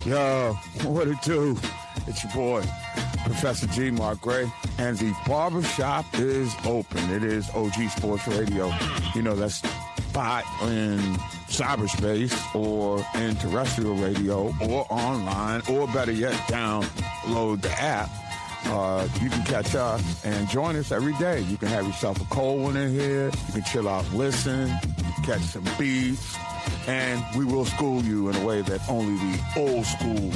Yo, what it do? It's your boy, Professor G. Mark Gray, and the Barbershop is open. It is OG Sports Radio. You know, that's spot in cyberspace or in terrestrial radio or online, or better yet, download the app. You can catch us and join us every day. You can have yourself a cold one in here. You can chill out, listen, catch some beats. And we will school you in a way that only the old school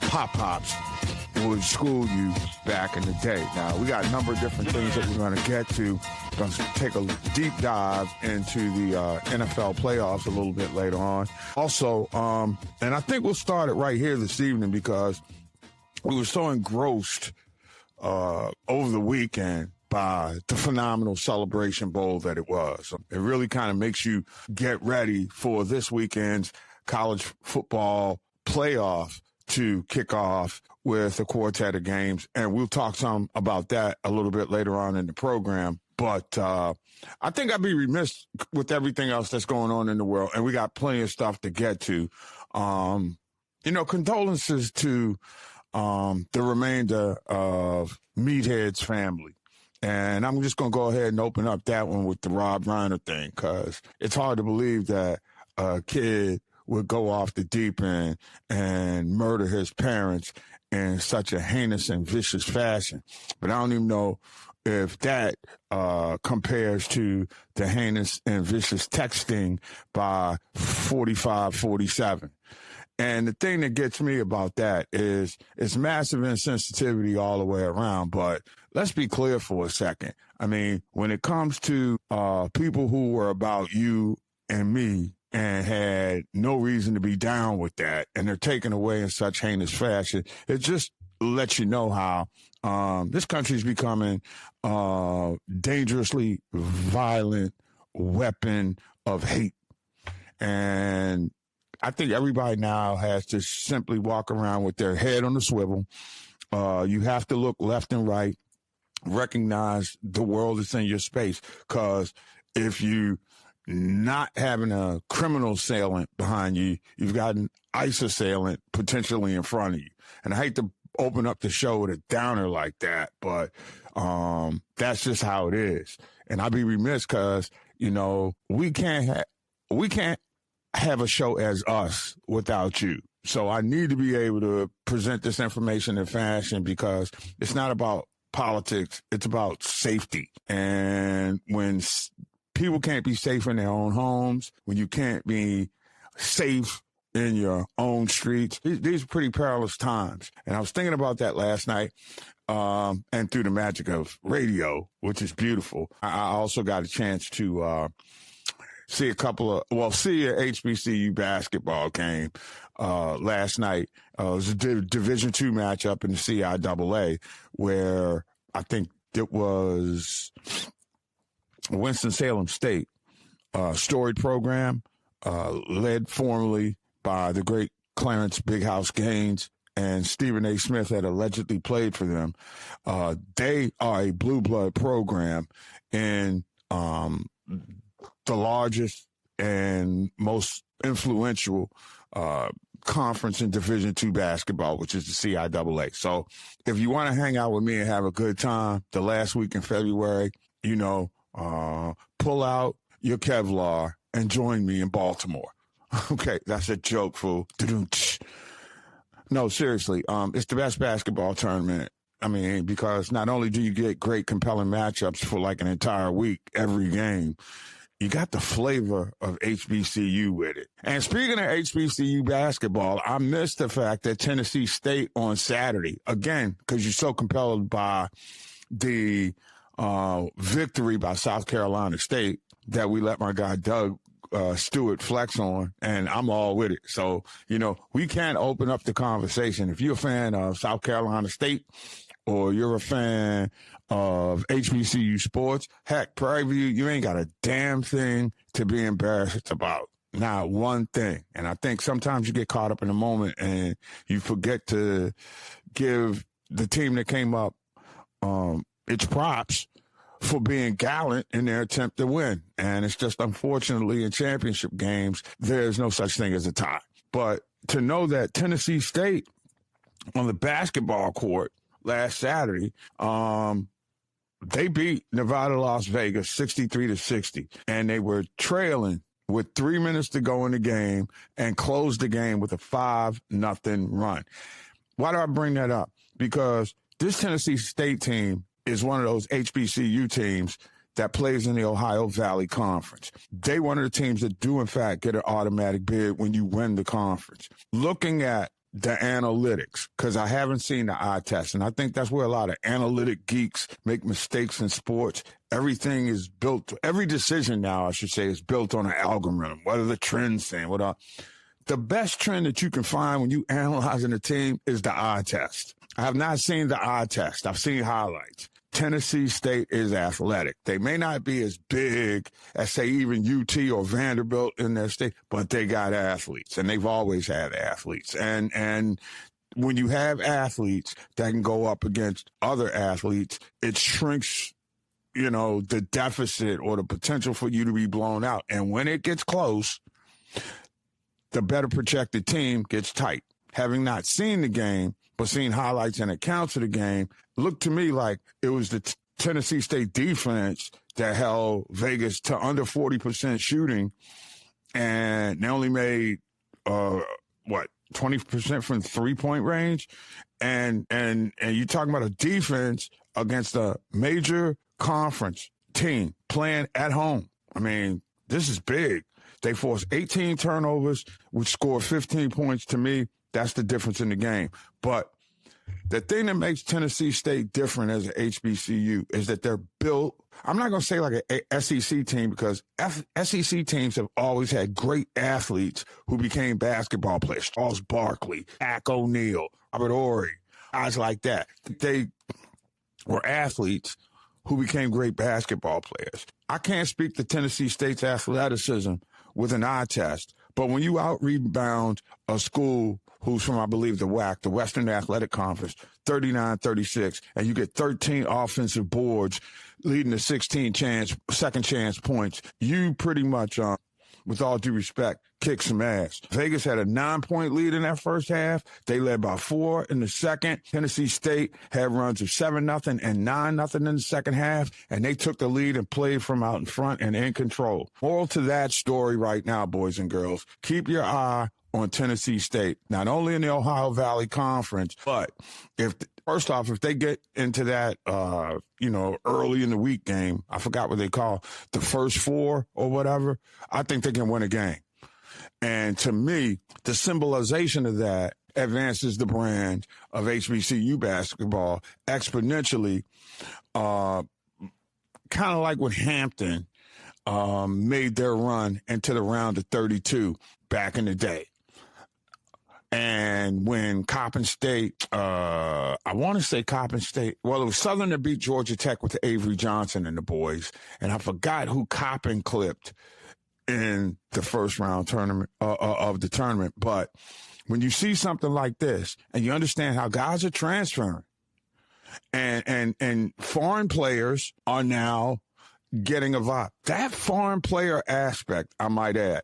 pop-pops would school you back in the day. Now, we got a number of different things that we're going to get to. We're going to take a deep dive into the NFL playoffs a little bit later on. Also, and I think we'll start it right here this evening because we were so engrossed over the weekend by the phenomenal Celebration Bowl that it was. It really kind of makes you get ready for this weekend's college football playoff to kick off with a quartet of games. And we'll talk some about that a little bit later on in the program. But I think I'd be remiss with everything else that's going on in the world. And we got plenty of stuff to get to. Condolences to the remainder of Meathead's family. And I'm just going to go ahead and open up that one with the Rob Reiner thing, because it's hard to believe that a kid would go off the deep end and murder his parents in such a heinous and vicious fashion. But I don't even know if that compares to the heinous and vicious texting by 45-47. And the thing that gets me about that is it's massive insensitivity all the way around. But let's be clear for a second. I mean, when it comes to people who were about you and me and had no reason to be down with that, and they're taken away in such heinous fashion, it just lets you know how this country is becoming a dangerously violent weapon of hate. And I think everybody now has to simply walk around with their head on the swivel. You have to look left and right, recognize the world is in your space. Because if you not having a criminal assailant behind you, you've got an ICE assailant potentially in front of you. And I hate to open up the show with a downer like that, but that's just how it is. And I'd be remiss because, we can't have a show as us without you. So I need to be able to present this information in fashion because it's not about politics. It's about safety. And when people can't be safe in their own homes, when you can't be safe in your own streets, these are pretty perilous times. And I was thinking about that last night. And through the magic of radio, which is beautiful, I also got a chance to see a HBCU basketball game last night. It was a Division II matchup in the CIAA where I think it was Winston-Salem State, storied program, led formerly by the great Clarence Big House Gaines, and Stephen A. Smith had allegedly played for them. They are a blue blood program in the largest and most influential conference in Division II basketball, which is the CIAA. So if you want to hang out with me and have a good time the last week in February, pull out your Kevlar and join me in Baltimore. Okay, that's a joke, fool. No, seriously, it's the best basketball tournament. I mean, because not only do you get great, compelling matchups for like an entire week, every game, you got the flavor of HBCU with it. And speaking of HBCU basketball, I missed the fact that Tennessee State on Saturday, again, because you're so compelled by the victory by South Carolina State, that we let my guy Doug Stewart flex on, and I'm all with it. So, we can't open up the conversation. If you're a fan of South Carolina State or you're a fan of HBCU sports, heck, Prairie View, you ain't got a damn thing to be embarrassed about. Not one thing. And I think sometimes you get caught up in the moment and you forget to give the team that came up its props for being gallant in their attempt to win. And it's just, unfortunately, in championship games, there's no such thing as a tie. But to know that Tennessee State on the basketball court last Saturday, they beat Nevada, Las Vegas 63-60, and they were trailing with 3 minutes to go in the game and closed the game with a 5-0 run. Why do I bring that up? Because this Tennessee State team is one of those HBCU teams that plays in the Ohio Valley Conference. They one of the teams that do, in fact, get an automatic bid when you win the conference. Looking at the analytics, because I haven't seen the eye test, and I think that's where a lot of analytic geeks make mistakes in sports. Everything is built, every decision now, I should say, is built on an algorithm. What are the trends saying? The best trend that you can find when you analyzing a team is the eye test. I have not seen the eye test. I've seen highlights. Tennessee State is athletic. They may not be as big as, say, even UT or Vanderbilt in their state, but they got athletes, and they've always had athletes. And when you have athletes that can go up against other athletes, it shrinks, the deficit or the potential for you to be blown out. And when it gets close, the better projected team gets tight. Having not seen the game, but seen highlights and accounts of the game, looked to me like it was the Tennessee State defense that held Vegas to under 40% shooting, and they only made 20% from 3-point range, and you're talking about a defense against a major conference team playing at home. I mean, this is big. They forced 18 turnovers, which scored 15 points. To me, that's the difference in the game. But the thing that makes Tennessee State different as an HBCU is that they're built, I'm not going to say like a SEC team, because SEC teams have always had great athletes who became basketball players. Charles Barkley, Shaq O'Neal, Robert Horry, guys like that. They were athletes who became great basketball players. I can't speak to Tennessee State's athleticism with an eye test, but when you out-rebound a school who's from, I believe, the WAC, the Western Athletic Conference, 39-36, and you get 13 offensive boards leading to 16 second chance points, you pretty much, with all due respect, kick some ass. Vegas had a 9-point lead in that first half. They led by 4 in the second. Tennessee State had runs of 7-0 and 9-0 in the second half, and they took the lead and played from out in front and in control. Moral to that story right now, boys and girls, keep your eye on Tennessee State, not only in the Ohio Valley Conference, but if they get into that, early in the week game, I forgot what they call the first 4 or whatever, I think they can win a game. And to me, the symbolization of that advances the brand of HBCU basketball exponentially, kind of like when Hampton made their run into the round of 32 back in the day. And when Coppin State, I want to say Coppin State, well, it was Southern that beat Georgia Tech with the Avery Johnson and the boys. And I forgot who Coppin clipped in the first round tournament of the tournament. But when you see something like this and you understand how guys are transferring and foreign players are now getting a vibe, that foreign player aspect, I might add,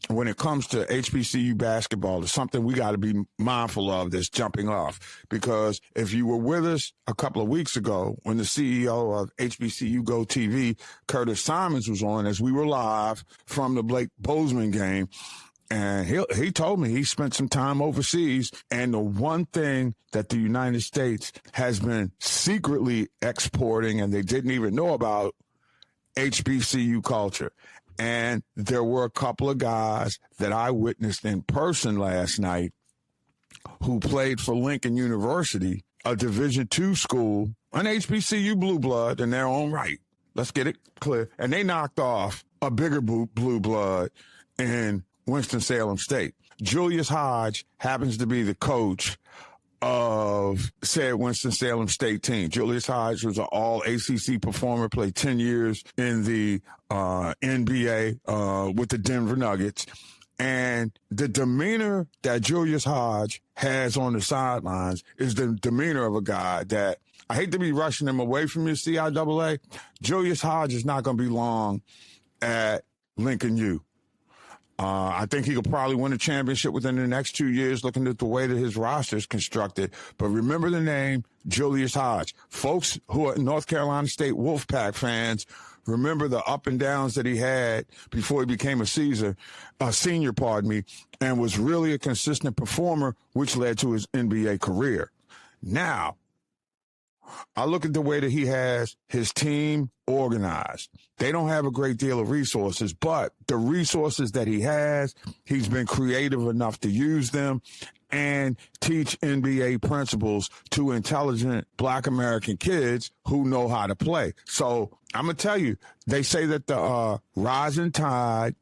when it comes to HBCU basketball, is something we got to be mindful of that's jumping off. Because if you were with us a couple of weeks ago when the CEO of HBCU Go TV, Curtis Simons, was on as we were live from the Blake Bozeman game, and he told me he spent some time overseas, and the one thing that the United States has been secretly exporting and they didn't even know about, HBCU culture. And there were a couple of guys that I witnessed in person last night who played for Lincoln University, a Division II school, an HBCU blue blood in their own right. Let's get it clear. And they knocked off a bigger blue blood in Winston-Salem State. Julius Hodge happens to be the coach of said Winston-Salem State team. Julius Hodge was an all-ACC performer, played 10 years in the NBA with the Denver Nuggets. And the demeanor that Julius Hodge has on the sidelines is the demeanor of a guy that, I hate to be rushing him away from your CIAA, Julius Hodge is not going to be long at Lincoln U. I think he could probably win a championship within the next 2 years, looking at the way that his roster is constructed. But remember the name Julius Hodge. Folks who are North Carolina State Wolfpack fans remember the up and downs that he had before he became a senior, and was really a consistent performer, which led to his NBA career. Now, I look at the way that he has his team organized. They don't have a great deal of resources, but the resources that he has, he's been creative enough to use them and teach NBA principles to intelligent Black American kids who know how to play. So I'm going to tell you, they say that the rising tide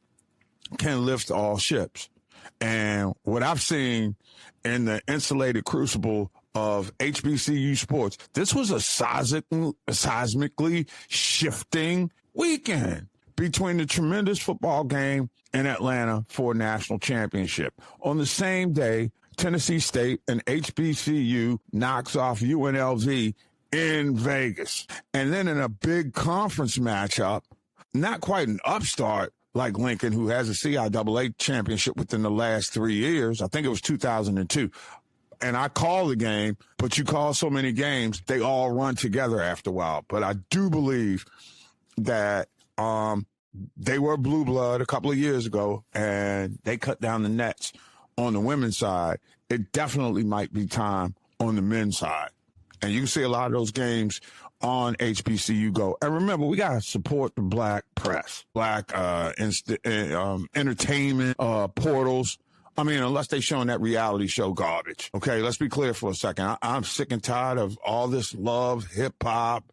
can lift all ships. And what I've seen in the insulated crucible of HBCU sports, this was a seismically shifting weekend between the tremendous football game in Atlanta for a national championship. On the same day, Tennessee State and HBCU knocks off UNLV in Vegas. And then in a big conference matchup, not quite an upstart like Lincoln, who has a CIAA championship within the last 3 years. I think it was 2002. And I call the game, but you call so many games, they all run together after a while. But I do believe that they were blue blood a couple of years ago, and they cut down the nets on the women's side. It definitely might be time on the men's side. And you can see a lot of those games on HBCU Go. And remember, we got to support the Black press, Black entertainment portals. I mean, unless they showing that reality show garbage. Okay, let's be clear for a second. I'm sick and tired of all this love, hip-hop,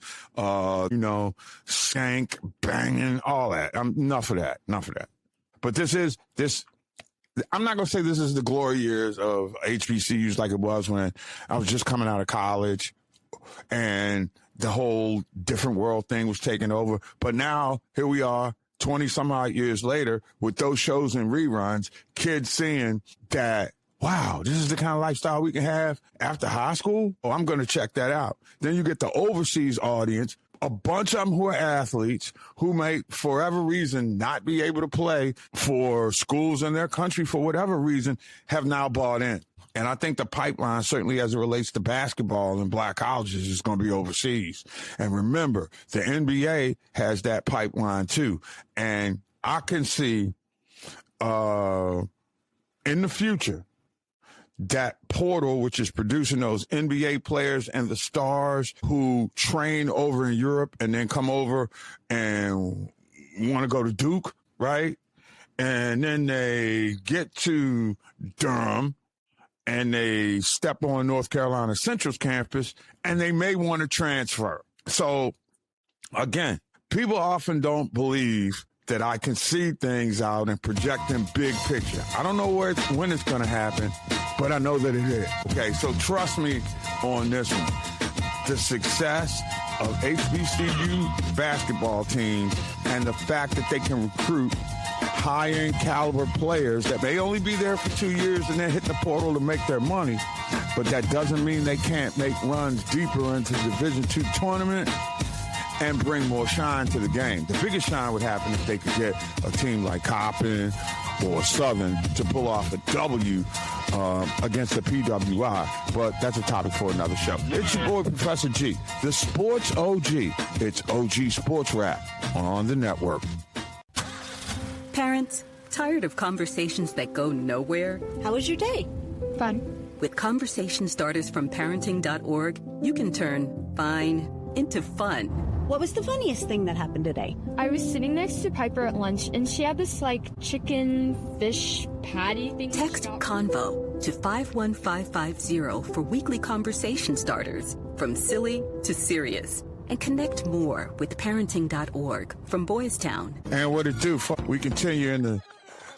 skank, banging, all that. Enough of that. But this. I'm not going to say this is the glory years of HBCUs like it was when I was just coming out of college and the whole different world thing was taking over. But now, here we are, 20 some odd years later, with those shows and reruns, kids seeing that, wow, this is the kind of lifestyle we can have after high school. Oh, I'm going to check that out. Then you get the overseas audience, a bunch of them who are athletes who may, for whatever reason, not be able to play for schools in their country for whatever reason, have now bought in. And I think the pipeline, certainly as it relates to basketball in Black colleges, is going to be overseas. And remember, the NBA has that pipeline too. And I can see in the future that portal, which is producing those NBA players and the stars who train over in Europe and then come over and want to go to Duke, right? And then they get to Durham and they step on North Carolina Central's campus, and they may want to transfer. So, again, people often don't believe that I can see things out and project them big picture. I don't know when it's going to happen, but I know that it is. Okay, so trust me on this one. The success of HBCU basketball teams and the fact that they can recruit high-end caliber players that may only be there for 2 years and then hit the portal to make their money, but that doesn't mean they can't make runs deeper into the Division II tournament and bring more shine to the game. The biggest shine would happen if they could get a team like Coppin or Southern to pull off a W against the PWI, but that's a topic for another show. It's your boy, Professor G, the Sports OG. It's OG Sports Rap on the network. Parents, tired of conversations that go nowhere? How was your day? Fun. With conversation starters from parenting.org, you can turn fine into fun. What was the funniest thing that happened today? I was sitting next to Piper at lunch, and she had this, chicken fish patty thing. Text CONVO to 51550 for weekly conversation starters, from silly to serious. And connect more with parenting.org from Boys Town. And what it do? We continue in the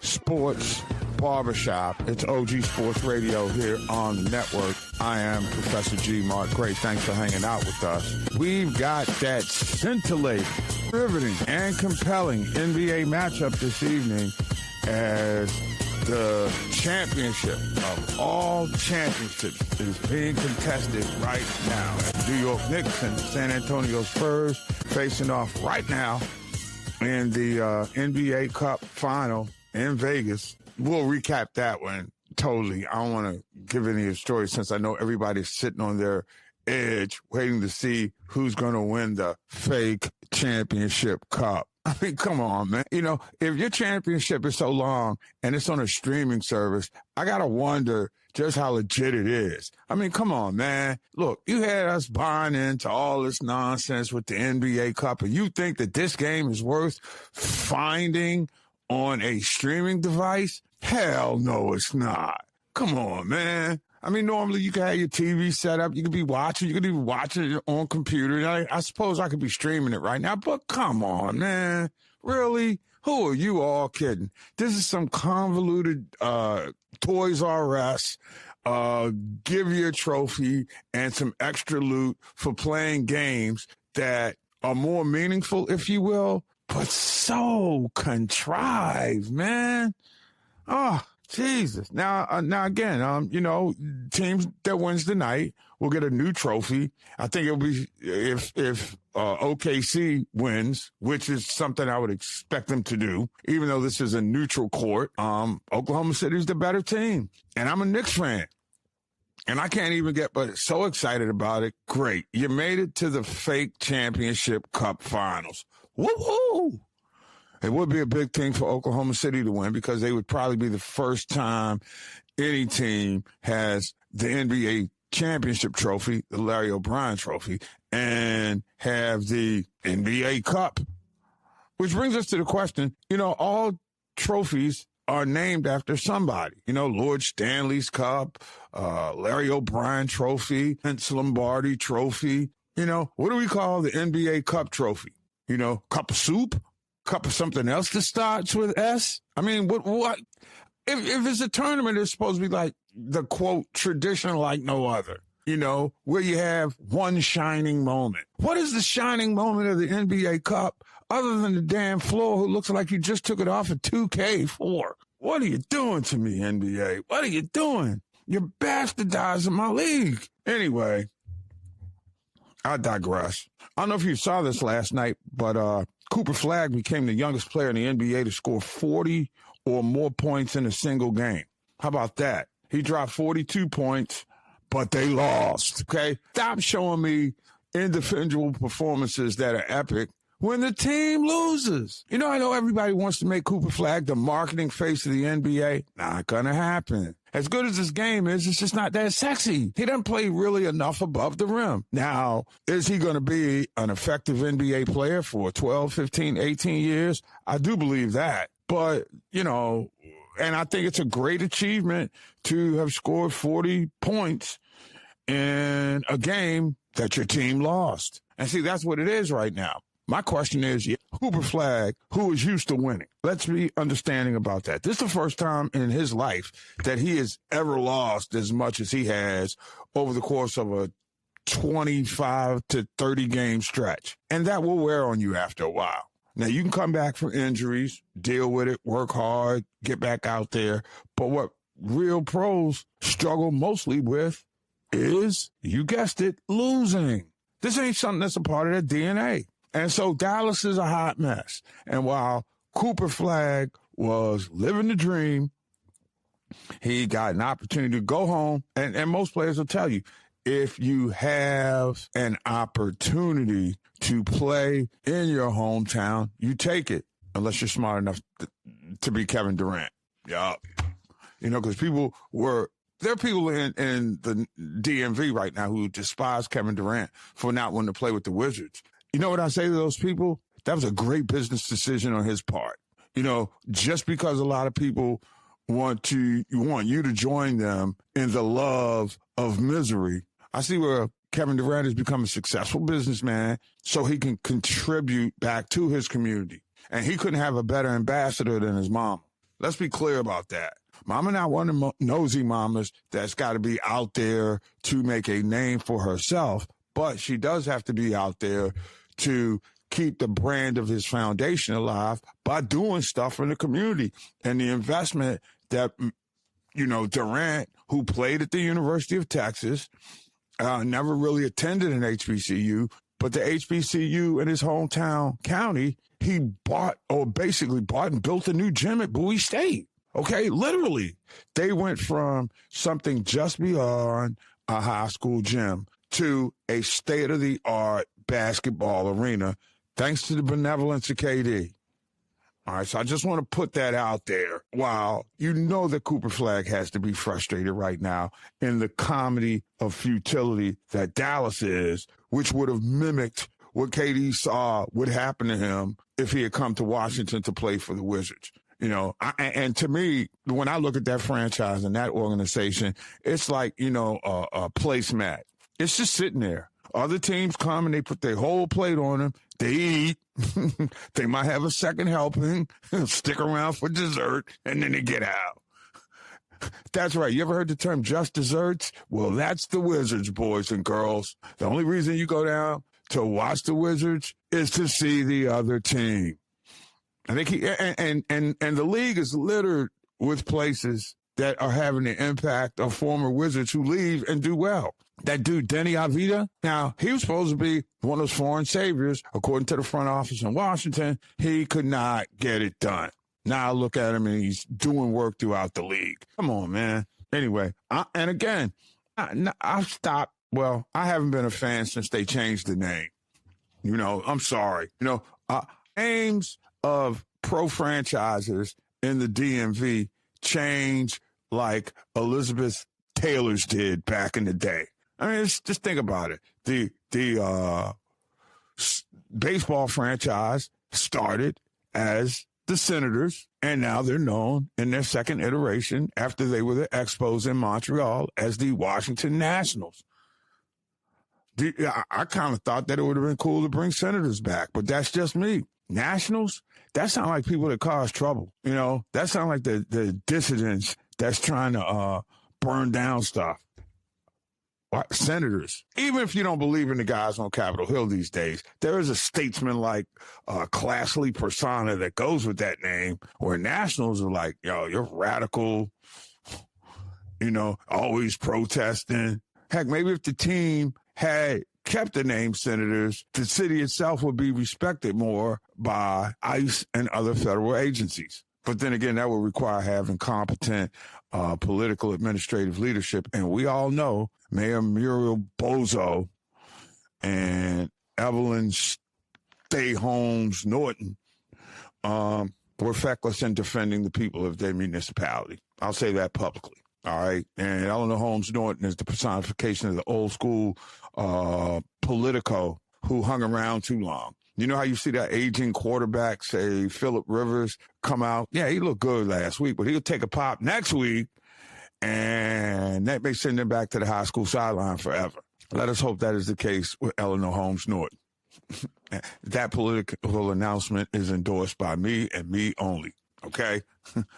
sports barbershop. It's OG Sports Radio here on the network. I am Professor G. Mark Gray. Thanks for hanging out with us. We've got that scintillating, riveting, and compelling NBA matchup this evening as the championship of all championships is being contested right now. New York Knicks and San Antonio Spurs facing off right now in the NBA Cup final in Vegas. We'll recap that one totally. I don't want to give any of the stories since I know everybody's sitting on their edge waiting to see who's going to win the fake championship cup. I mean, come on, man. You know, if your championship is so long and it's on a streaming service, I got to wonder just how legit it is. I mean, come on, man. Look, you had us buying into all this nonsense with the NBA Cup, and you think that this game is worth finding on a streaming device? Hell no, it's not. Come on, man. I mean, normally you can have your TV set up. You could be watching. You could be watching it on computer. I suppose I could be streaming it right now. But come on, man. Really? Who are you all kidding? This is some convoluted Toys R Us. Give you a trophy and some extra loot for playing games that are more meaningful, if you will, but so contrived, man. Oh, Jesus. Now again, you know, teams that wins the night will get a new trophy. I think it'll be if OKC wins, which is something I would expect them to do, even though this is a neutral court. Oklahoma City's the better team, and I'm a Knicks fan. And I can't even get but so excited about it. Great. You made it to the fake championship cup finals. Woo-hoo! It would be a big thing for Oklahoma City to win because they would probably be the first time any team has the NBA championship trophy, the Larry O'Brien trophy, and have the NBA Cup. Which brings us to the question, you know, all trophies are named after somebody. You know, Lord Stanley's Cup, Larry O'Brien trophy, Vince Lombardi trophy. You know, what do we call the NBA Cup trophy? You know, cup of soup? Cup of something else that starts with S? I mean, what? If it's a tournament, it's supposed to be like the, quote, tradition like no other, you know, where you have one shining moment. What is the shining moment of the NBA Cup other than the damn floor who looks like you just took it off of 2K4? What are you doing to me, NBA? What are you doing? You're bastardizing my league. Anyway, I digress. I don't know if you saw this last night, but Cooper Flagg became the youngest player in the NBA to score 40 or more points in a single game. How about that? He dropped 42 points, but they lost, okay? Stop showing me individual performances that are epic when the team loses. You know, I know everybody wants to make Cooper Flagg the marketing face of the NBA. Not gonna happen. As good as this game is, it's just not that sexy. He doesn't play really enough above the rim. Now, is he going to be an effective NBA player for 12, 15, 18 years? I do believe that. But, you know, and I think it's a great achievement to have scored 40 points in a game that your team lost. And see, that's what it is right now. My question is, Cooper Flagg, who is used to winning, let's be understanding about that. This is the first time in his life that he has ever lost as much as he has over the course of a 25 to 30 game stretch. And that will wear on you after a while. Now, you can come back from injuries, deal with it, work hard, get back out there. But what real pros struggle mostly with is, you guessed it, losing. This ain't something that's a part of their DNA. And so Dallas is a hot mess. And while Cooper Flagg was living the dream, he got an opportunity to go home. And most players will tell you, if you have an opportunity to play in your hometown, you take it, unless you're smart enough to be Kevin Durant. Yeah. You know, because there are people in the DMV right now who despise Kevin Durant for not wanting to play with the Wizards. You know what I say to those people? That was a great business decision on his part. You know, just because a lot of people want you to join them in the love of misery. I see where Kevin Durant has become a successful businessman so he can contribute back to his community. And he couldn't have a better ambassador than his mama. Let's be clear about that. Mama not one of the nosy mamas that's got to be out there to make a name for herself, but she does have to be out there to keep the brand of his foundation alive by doing stuff in the community. And the investment that, you know, Durant, who played at the University of Texas, never really attended an HBCU, But the HBCU in his hometown county, he basically bought and built a new gym at Bowie State. Okay, literally. They went from something just beyond a high school gym to a state-of-the-art basketball arena, thanks to the benevolence of KD. All right, so I just want to put that out there. While you know that Cooper Flagg has to be frustrated right now in the comedy of futility that Dallas is, which would have mimicked what KD saw would happen to him if he had come to Washington to play for the Wizards. You know, and to me, when I look at that franchise and that organization, it's like, you know, a placemat. It's just sitting there. Other teams come and they put their whole plate on them. They eat. They might have a second helping, stick around for dessert, and then they get out. That's right. You ever heard the term just desserts? Well, that's the Wizards, boys and girls. The only reason you go down to watch the Wizards is to see the other team. And they keep, and the league is littered with places that are having the impact of former Wizards who leave and do well. That dude, Denny Avila, now, he was supposed to be one of those foreign saviors. According to the front office in Washington, he could not get it done. Now I look at him and he's doing work throughout the league. Come on, man. Anyway, and again, I've stopped. Well, I haven't been a fan since they changed the name. You know, I'm sorry. You know, names of pro franchises in the DMV change like Elizabeth Taylor's did back in the day. I mean, just think about it. The baseball franchise started as the Senators, and now they're known in their second iteration after they were the Expos in Montreal as the Washington Nationals. I kind of thought that it would have been cool to bring Senators back, but that's just me. Nationals, that sound like people that cause trouble. You know, that sound like the dissidents that's trying to burn down stuff. Senators, even if you don't believe in the guys on Capitol Hill these days, there is a statesman-like classly persona that goes with that name, where Nationals are like, yo, you're radical, you know, always protesting. Heck, maybe if the team had kept the name Senators, the city itself would be respected more by ICE and other federal agencies. But then again, that would require having competent political administrative leadership. And we all know Mayor Muriel Bozo and Evelyn Stay Holmes Norton were feckless in defending the people of their municipality. I'll say that publicly. All right. And Eleanor Holmes Norton is the personification of the old school politico who hung around too long. You know how you see that aging quarterback, say Phillip Rivers, come out? Yeah, he looked good last week, but he'll take a pop next week, and that may send him back to the high school sideline forever. Let us hope that is the case with Eleanor Holmes Norton. That political announcement is endorsed by me and me only, okay?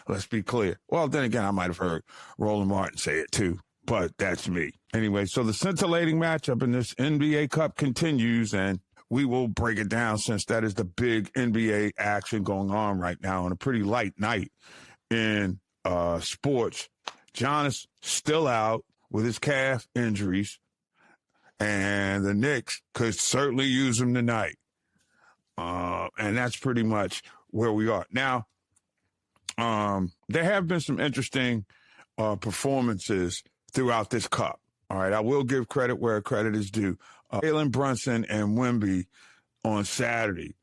Let's be clear. Well, then again, I might have heard Roland Martin say it too, but that's me. Anyway, so the scintillating matchup in this NBA Cup continues, and we will break it down since that is the big NBA action going on right now on a pretty light night in sports. Giannis still out with his calf injuries, and the Knicks could certainly use him tonight. And that's pretty much where we are. Now, there have been some interesting performances throughout this Cup. All right, I will give credit where credit is due. Jalen Brunson and Wemby on Saturday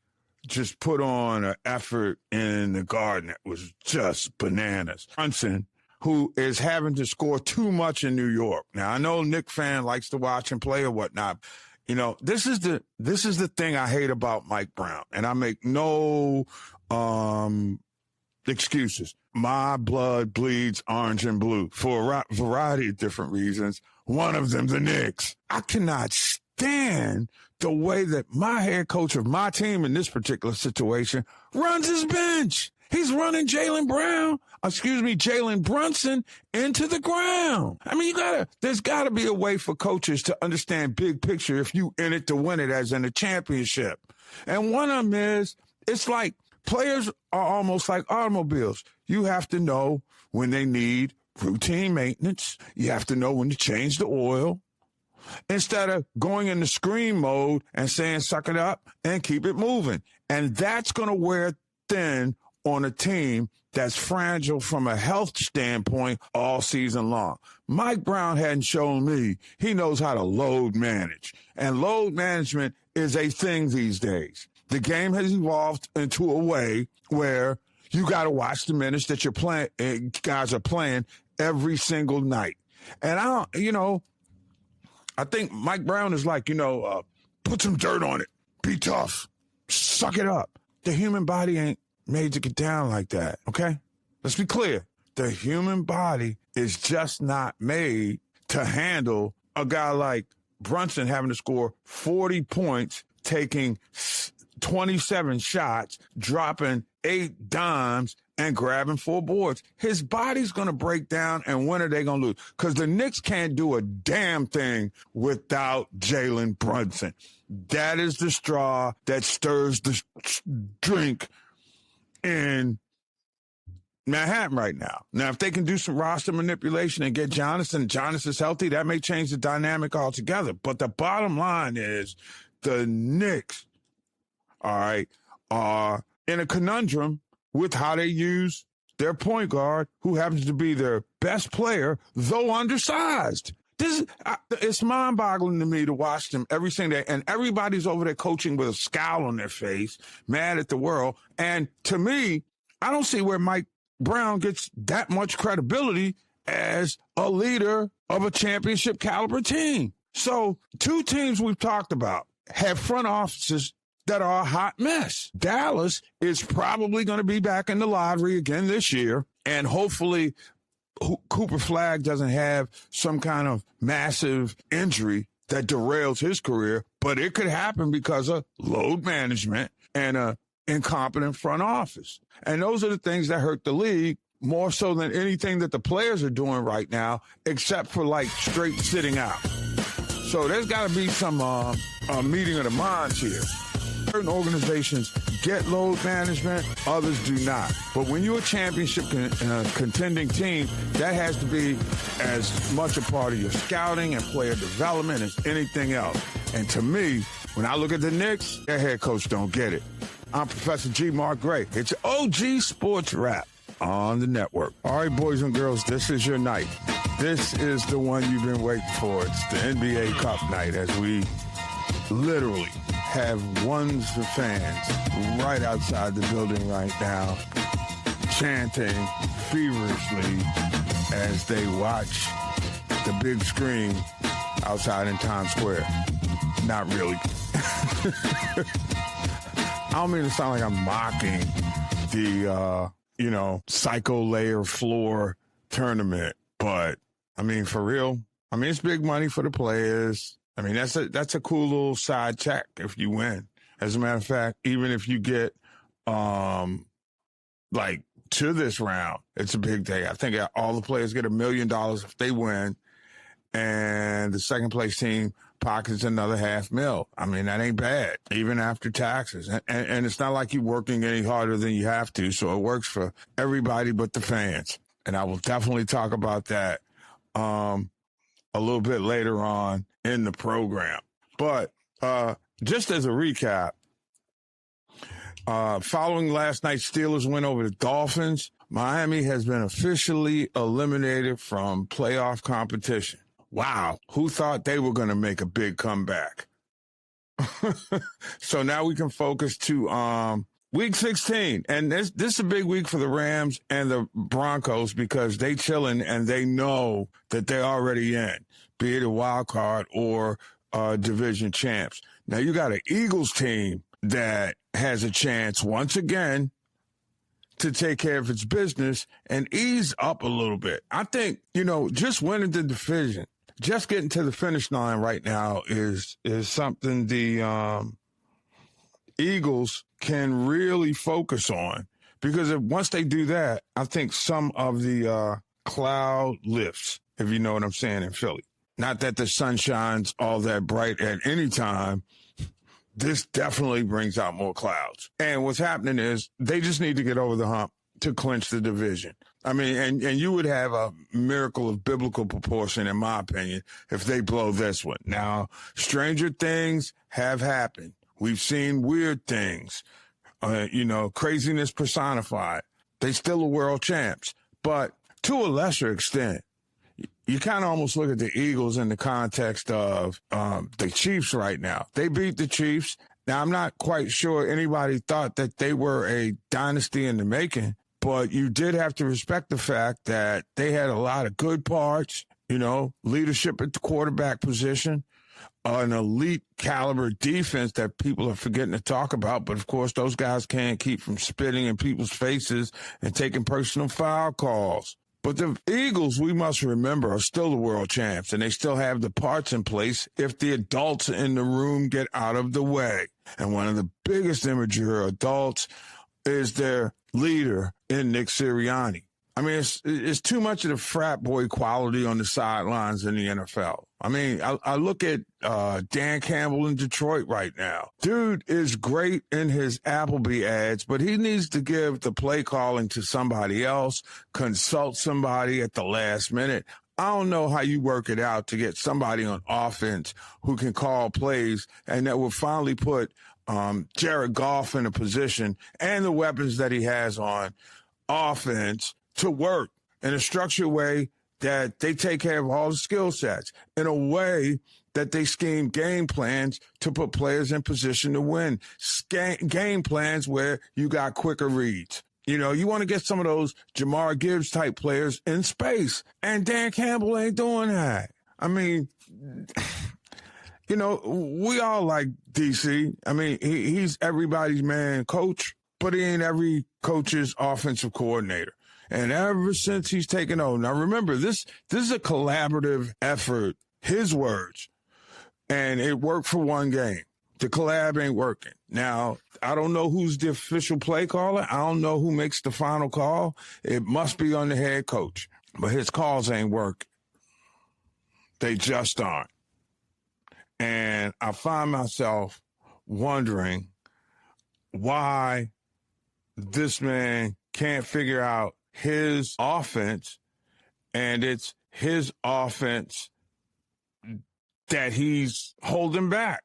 just put on an effort in the Garden that was just bananas. Brunson, who is having to score too much in New York. Now, I know Knick fan likes to watch him play or whatnot. You know, this is the thing I hate about Mike Brown, and I make no excuses. My blood bleeds orange and blue for a variety of different reasons. One of them, the Knicks. I cannot stand the way that my head coach of my team in this particular situation runs his bench. He's running Jalen Brunson into the ground. I mean, there's gotta be a way for coaches to understand big picture if you in it to win it, as in a championship. And one of them is, it's like players are almost like automobiles. You have to know when they need routine maintenance. You have to know when to change the oil. instead of going into scream mode and saying, suck it up and keep it moving. And that's going to wear thin on a team that's fragile from a health standpoint all season long. Mike Brown hadn't shown me he knows how to load manage. And load management is a thing these days. The game has evolved into a way where you got to watch the minutes that guys are playing every single night. And I think Mike Brown is like, put some dirt on it. Be tough. Suck it up. The human body ain't made to get down like that, okay? Let's be clear. The human body is just not made to handle a guy like Brunson having to score 40 points, taking 27 shots, dropping 8 dimes, and grabbing 4 boards. His body's going to break down, and when are they going to lose? Because the Knicks can't do a damn thing without Jalen Brunson. That is the straw that stirs the drink in Manhattan right now. Now, if they can do some roster manipulation and get Giannis is healthy, that may change the dynamic altogether. But the bottom line is the Knicks, all right, are in a conundrum with how they use their point guard, who happens to be their best player, though undersized. It's mind-boggling to me to watch them every single day, and everybody's over there coaching with a scowl on their face, mad at the world. And to me, I don't see where Mike Brown gets that much credibility as a leader of a championship caliber team. So 2 teams we've talked about have front offices that are a hot mess. Dallas is probably going to be back in the lottery again this year, and hopefully Cooper Flagg doesn't have some kind of massive injury that derails his career, but it could happen because of load management and an incompetent front office. And those are the things that hurt the league more so than anything that the players are doing right now, except for like straight sitting out. So there's got to be some meeting of the minds here. Certain organizations get load management, others do not. But when you're a championship contending team, that has to be as much a part of your scouting and player development as anything else. And to me, when I look at the Knicks, their head coach don't get it. I'm Professor G. Mark Gray. It's OG Sports Rap on the network. All right, boys and girls, this is your night. This is the one you've been waiting for. It's the NBA Cup night, as we literally have ones of fans right outside the building right now, chanting feverishly as they watch the big screen outside in Times Square. Not really. I don't mean to sound like I'm mocking the, psycho layer floor tournament, but I mean, for real, it's big money for the players. I mean, that's a cool little side check if you win. As a matter of fact, even if you get to this round, it's a big day. I think all the players get $1 million if they win, and the second place team pockets another $500,000. I mean, that ain't bad, even after taxes. And it's not like you're working any harder than you have to, so it works for everybody but the fans. And I will definitely talk about that a little bit later on in the program. But just as a recap, following last night's Steelers win over the Dolphins, Miami has been officially eliminated from playoff competition. Wow, who thought they were going to make a big comeback? So now we can focus to Week 16. And this is a big week for the Rams and the Broncos because they chilling and they know that they're already in, be it a wild card or division champs. Now you got an Eagles team that has a chance once again to take care of its business and ease up a little bit. I think, just winning the division, just getting to the finish line right now is something the Eagles can really focus on, because once they do that, I think some of the cloud lifts, if you know what I'm saying, in Philly. Not that the sun shines all that bright at any time. This definitely brings out more clouds. And what's happening is they just need to get over the hump to clinch the division. I mean, and you would have a miracle of biblical proportion, in my opinion, if they blow this one. Now, stranger things have happened. We've seen weird things, craziness personified. They still are world champs, but to a lesser extent. You kind of almost look at the Eagles in the context of the Chiefs right now. They beat the Chiefs. Now, I'm not quite sure anybody thought that they were a dynasty in the making, but you did have to respect the fact that they had a lot of good parts, leadership at the quarterback position, an elite caliber defense that people are forgetting to talk about. But, of course, those guys can't keep from spitting in people's faces and taking personal foul calls. But the Eagles, we must remember, are still the world champs, and they still have the parts in place if the adults in the room get out of the way. And one of the biggest immature adults is their leader in Nick Sirianni. I mean, it's too much of the frat boy quality on the sidelines in the NFL. I mean, I look at Dan Campbell in Detroit right now. Dude is great in his Applebee ads, but he needs to give the play calling to somebody else, consult somebody at the last minute. I don't know how you work it out to get somebody on offense who can call plays and that will finally put Jared Goff in a position and the weapons that he has on offense to work in a structured way that they take care of all the skill sets, in a way that they scheme game plans to put players in position to win, game plans where you got quicker reads. You want to get some of those Jamar Gibbs type players in space, and Dan Campbell ain't doing that. I mean, we all like DC. I mean, he's everybody's man coach, but he ain't every coach's offensive coordinator. And ever since he's taken over, now remember, this is a collaborative effort, his words, and it worked for one game. The collab ain't working. Now, I don't know who's the official play caller. I don't know who makes the final call. It must be on the head coach, but his calls ain't working. They just aren't. And I find myself wondering why this man can't figure out his offense, and it's his offense that he's holding back.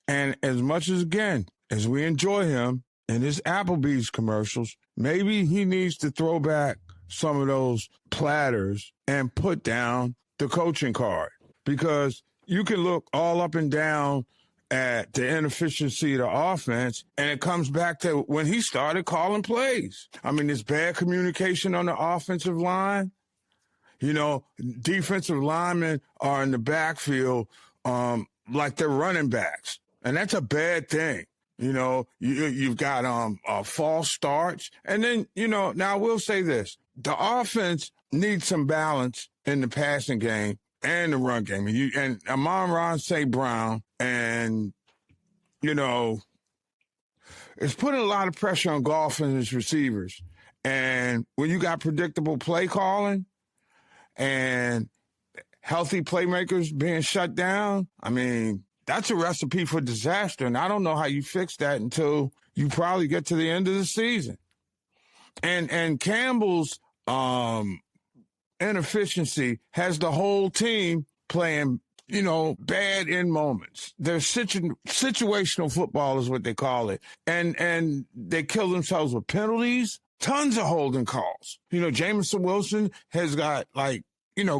And as much as, again, as we enjoy him in his Applebee's commercials, maybe he needs to throw back some of those platters and put down the coaching card, because you can look all up and down at the inefficiency of the offense, and it comes back to when he started calling plays. I mean, there's bad communication on the offensive line. Defensive linemen are in the backfield like they're running backs, and that's a bad thing. You've got false starts. And then, now I will say this. The offense needs some balance in the passing game and the run game. And Amon-Ra St. Brown, and, it's putting a lot of pressure on Goff and his receivers. And when you got predictable play calling and healthy playmakers being shut down, I mean, that's a recipe for disaster. And I don't know how you fix that until you probably get to the end of the season. And Campbell's inefficiency has the whole team playing, bad in moments. They're situational football is what they call it. And they kill themselves with penalties, tons of holding calls. Jameson Wilson has got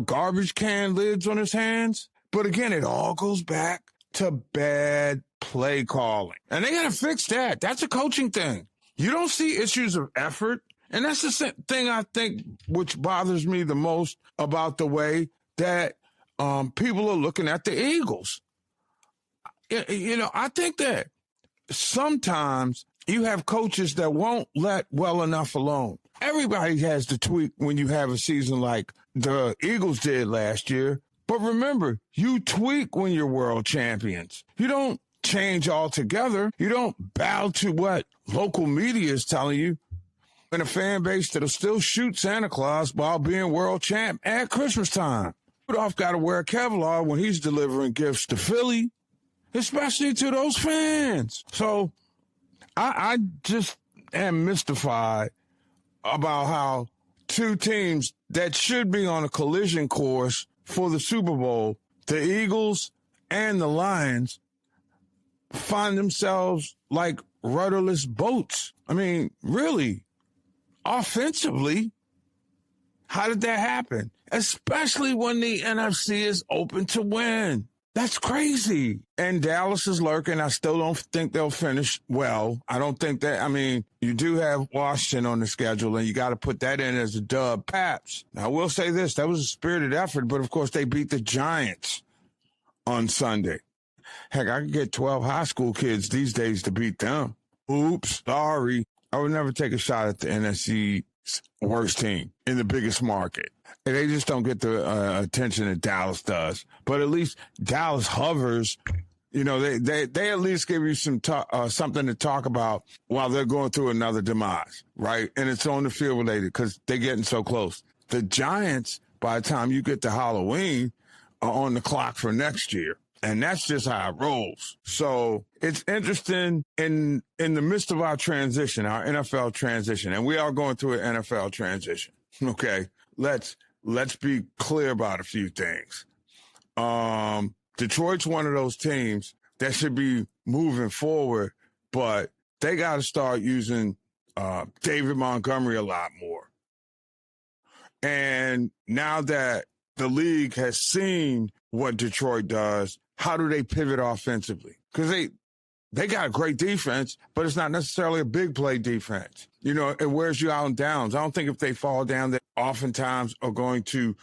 garbage can lids on his hands. But again, it all goes back to bad play calling. And they got to fix that. That's a coaching thing. You don't see issues of effort. And that's the thing I think which bothers me the most about the way that people are looking at the Eagles. I think that sometimes you have coaches that won't let well enough alone. Everybody has to tweak when you have a season like the Eagles did last year. But remember, you tweak when you're world champions. You don't change altogether. You don't bow to what local media is telling you. And a fan base that'll still shoot Santa Claus while being world champ at Christmas time. Rudolph got to wear Kevlar when he's delivering gifts to Philly, especially to those fans. So I just am mystified about how two teams that should be on a collision course for the Super Bowl, the Eagles and the Lions, find themselves like rudderless boats. I mean, really, offensively, how did that happen? Especially when the NFC is open to win. That's crazy. And Dallas is lurking. I still don't think they'll finish well. I don't think that. I mean, you do have Washington on the schedule, and you got to put that in as a dub. Paps. Now, I will say this. That was a spirited effort, but, of course, they beat the Giants on Sunday. Heck, I could get 12 high school kids these days to beat them. Oops, sorry. I would never take a shot at the NFC's worst team in the biggest market. And they just don't get the attention that Dallas does. But at least Dallas hovers. You know, they at least give you some something to talk about while they're going through another demise, right? And it's on the field related because they're getting so close. The Giants, by the time you get to Halloween, are on the clock for next year. And that's just how it rolls. So it's interesting in the midst of our transition, our NFL transition, and we are going through an NFL transition. Okay, let's be clear about a few things. Detroit's one of those teams that should be moving forward, but they got to start using David Montgomery a lot more. And now that the league has seen what Detroit does, how do they pivot offensively? Because they got a great defense, but it's not necessarily a big play defense. You know, it wears you out in downs. I don't think if they fall down, they oftentimes are going to,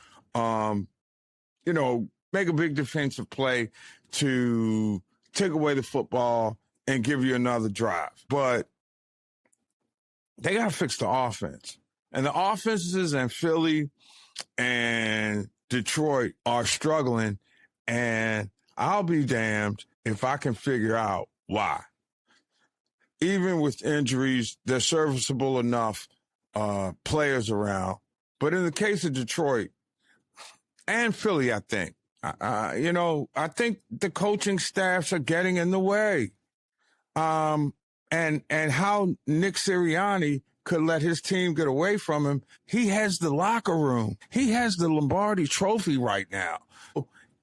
make a big defensive play to take away the football and give you another drive. But they got to fix the offense. And the offenses in Philly and Detroit are struggling, and I'll be damned if I can figure out why. Even with injuries, they're serviceable enough players around. But in the case of Detroit and Philly, I think, I think the coaching staffs are getting in the way. And how Nick Sirianni could let his team get away from him. He has the locker room. He has the Lombardi Trophy right now.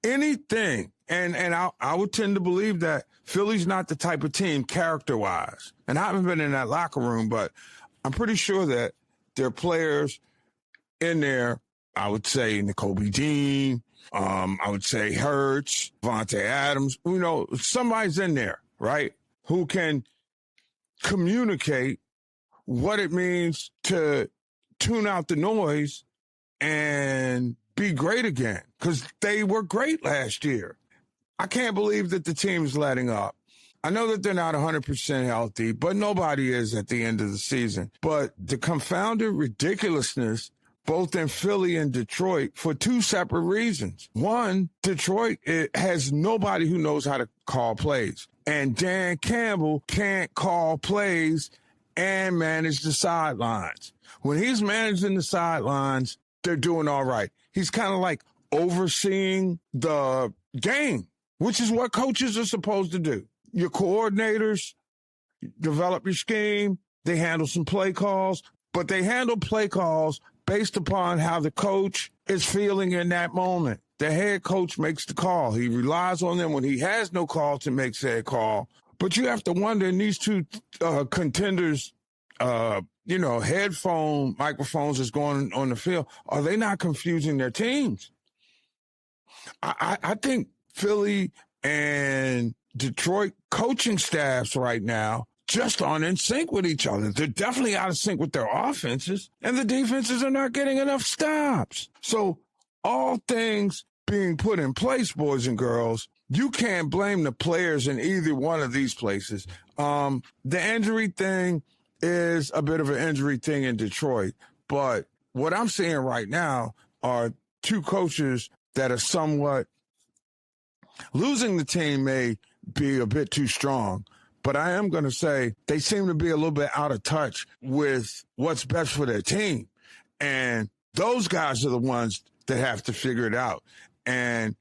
Anything. And I would tend to believe that Philly's not the type of team character-wise. And I haven't been in that locker room, but I'm pretty sure that there are players in there, I would say N'Kobe Dean, I would say Hurts, Vontae Adams, somebody's in there, right, who can communicate what it means to tune out the noise and be great again, because they were great last year. I can't believe that the team's letting up. I know that they're not 100% healthy, but nobody is at the end of the season. But the confounded ridiculousness, both in Philly and Detroit, for two separate reasons. One, Detroit has nobody who knows how to call plays. And Dan Campbell can't call plays and manage the sidelines. When he's managing the sidelines, they're doing all right. He's kind of like overseeing the game, which is what coaches are supposed to do. Your coordinators develop your scheme. They handle some play calls, but they handle play calls based upon how the coach is feeling in that moment. The head coach makes the call. He relies on them when he has no call to make said call. But you have to wonder, in these two contenders, headphone microphones is going on the field, are they not confusing their teams? I think Philly and Detroit coaching staffs right now just aren't in sync with each other. They're definitely out of sync with their offenses, and the defenses are not getting enough stops. So all things being put in place, boys and girls, you can't blame the players in either one of these places. The injury thing is a bit of an injury thing in Detroit, but what I'm seeing right now are two coaches that are somewhat losing the team may be a bit too strong, but I am going to say they seem to be a little bit out of touch with what's best for their team. And those guys are the ones that have to figure it out. And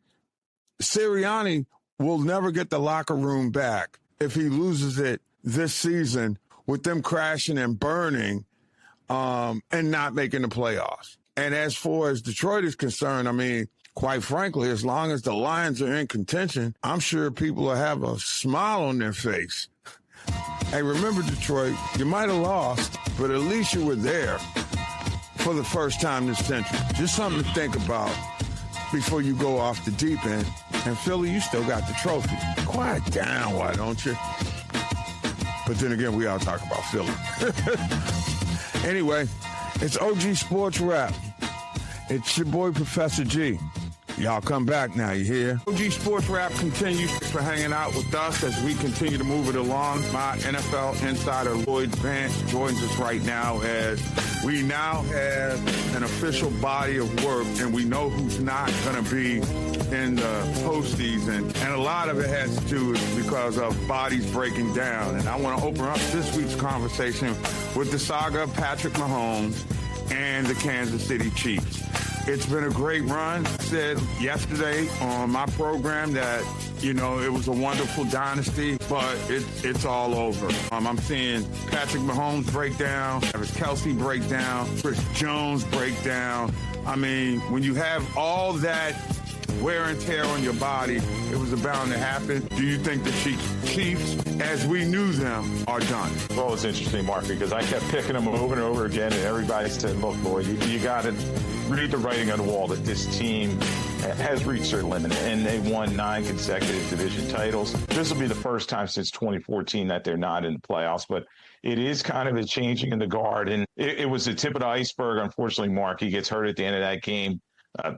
Sirianni will never get the locker room back if he loses it this season with them crashing and burning and not making the playoffs. And as far as Detroit is concerned, I mean, quite frankly, as long as the Lions are in contention, I'm sure people will have a smile on their face. Hey, remember, Detroit, you might have lost, but at least you were there for the first time this century. Just something to think about before you go off the deep end. And Philly, you still got the trophy. Quiet down, why don't you? But then again, we all talk about Philly. Anyway, it's OG Sports Rap. It's your boy, Professor G. Y'all come back now, you hear? OG Sports Rap continues for hanging out with us as we continue to move it along. My NFL insider, Lloyd Vance, joins us right now as we now have an official body of work, and we know who's not going to be in the postseason. And a lot of it has to do because of bodies breaking down. And I want to open up this week's conversation with the saga of Patrick Mahomes and the Kansas City Chiefs. It's been a great run. I said yesterday on my program that, you know, it was a wonderful dynasty, but it's all over. I'm seeing Patrick Mahomes break down, Travis Kelce break down, Chris Jones break down. I mean, when you have all that wear and tear on your body, it was bound to happen. Do you think the Chiefs, as we knew them, are done? Well, it's interesting, Mark, because I kept picking them over and over again, and everybody said, look, Lloyd, you got to read the writing on the wall that this team has reached their limit, and they won 9 consecutive division titles. This will be the first time since 2014 that they're not in the playoffs, but it is kind of a changing in the guard, and it was the tip of the iceberg. Unfortunately, Mark, he gets hurt at the end of that game.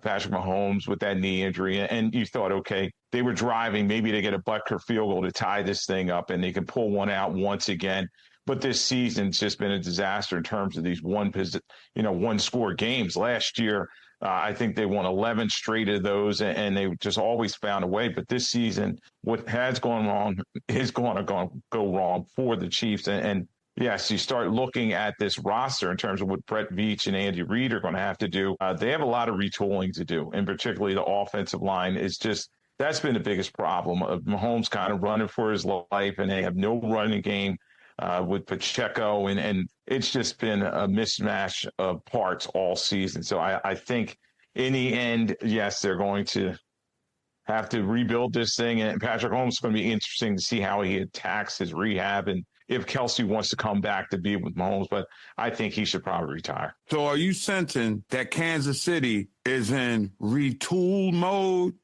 Patrick Mahomes with that knee injury, and you thought, okay, they were driving, maybe they get a Butker field goal to tie this thing up, and they can pull one out once again. But this season's just been a disaster in terms of these one-score games. Last year, I think they won 11 straight of those, and they just always found a way. But this season, what has gone wrong is going to go wrong for the Chiefs. And yes, you start looking at this roster in terms of what Brett Veach and Andy Reid are going to have to do. They have a lot of retooling to do, and particularly the offensive line is just – that's been the biggest problem of Mahomes kind of running for his life, and they have no running game with Pacheco, and it's just been a mismatch of parts all season. So I think in the end, yes, they're going to have to rebuild this thing, and Patrick Mahomes is going to be interesting to see how he attacks his rehab and if Kelce wants to come back to be with Mahomes, but I think he should probably retire. So are you sensing that Kansas City is in retool mode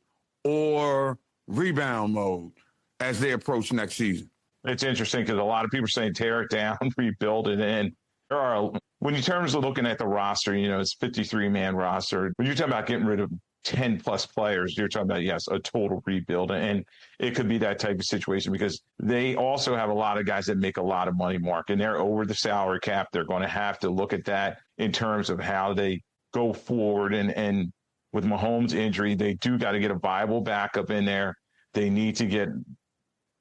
or rebound mode as they approach next season? It's interesting because a lot of people are saying tear it down, rebuild it, and there are, when you terms of looking at the roster, you know, it's 53-man roster. When you're talking about getting rid of 10-plus players, you're talking about, yes, a total rebuild. And it could be that type of situation because they also have a lot of guys that make a lot of money, Mark, and they're over the salary cap. They're going to have to look at that in terms of how they go forward. And with Mahomes' injury, they do got to get a viable backup in there. They need to get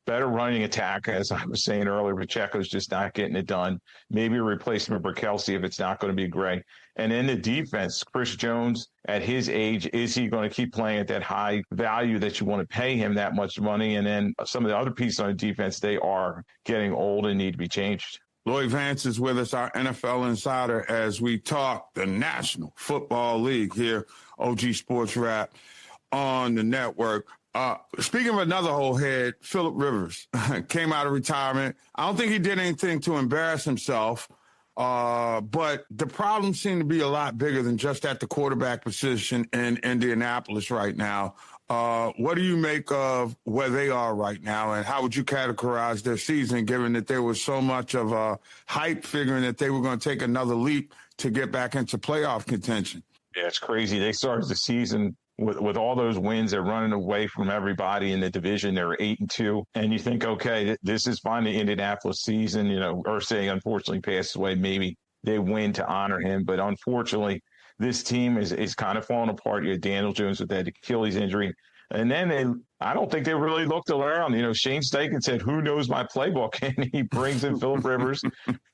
better running attack, as I was saying earlier. Pacheco's just not getting it done. Maybe a replacement for Kelce if it's not going to be Gray. And then the defense, Chris Jones, at his age, is he going to keep playing at that high value that you want to pay him that much money? And then some of the other pieces on the defense, they are getting old and need to be changed. Lloyd Vance is with us, our NFL insider, as we talk the National Football League here, OG Sports Rap on the network. Speaking of another old head, Phillip Rivers came out of retirement. I don't think he did anything to embarrass himself, but the problem seemed to be a lot bigger than just at the quarterback position in Indianapolis right now. What do you make of where they are right now, and how would you categorize their season, given that there was so much of a hype figuring that they were going to take another leap to get back into playoff contention? Yeah, it's crazy. They started the season with all those wins. They're running away from everybody in the division. They're 8-2. And you think, okay, this is fine. The Indianapolis season, you know, Irsay unfortunately passes away. Maybe they win to honor him. But unfortunately, this team is kind of falling apart. You had Daniel Jones with that Achilles injury. And then I don't think they really looked around. You know, Shane Steichen said, who knows my playbook? And he brings in Phillip Rivers,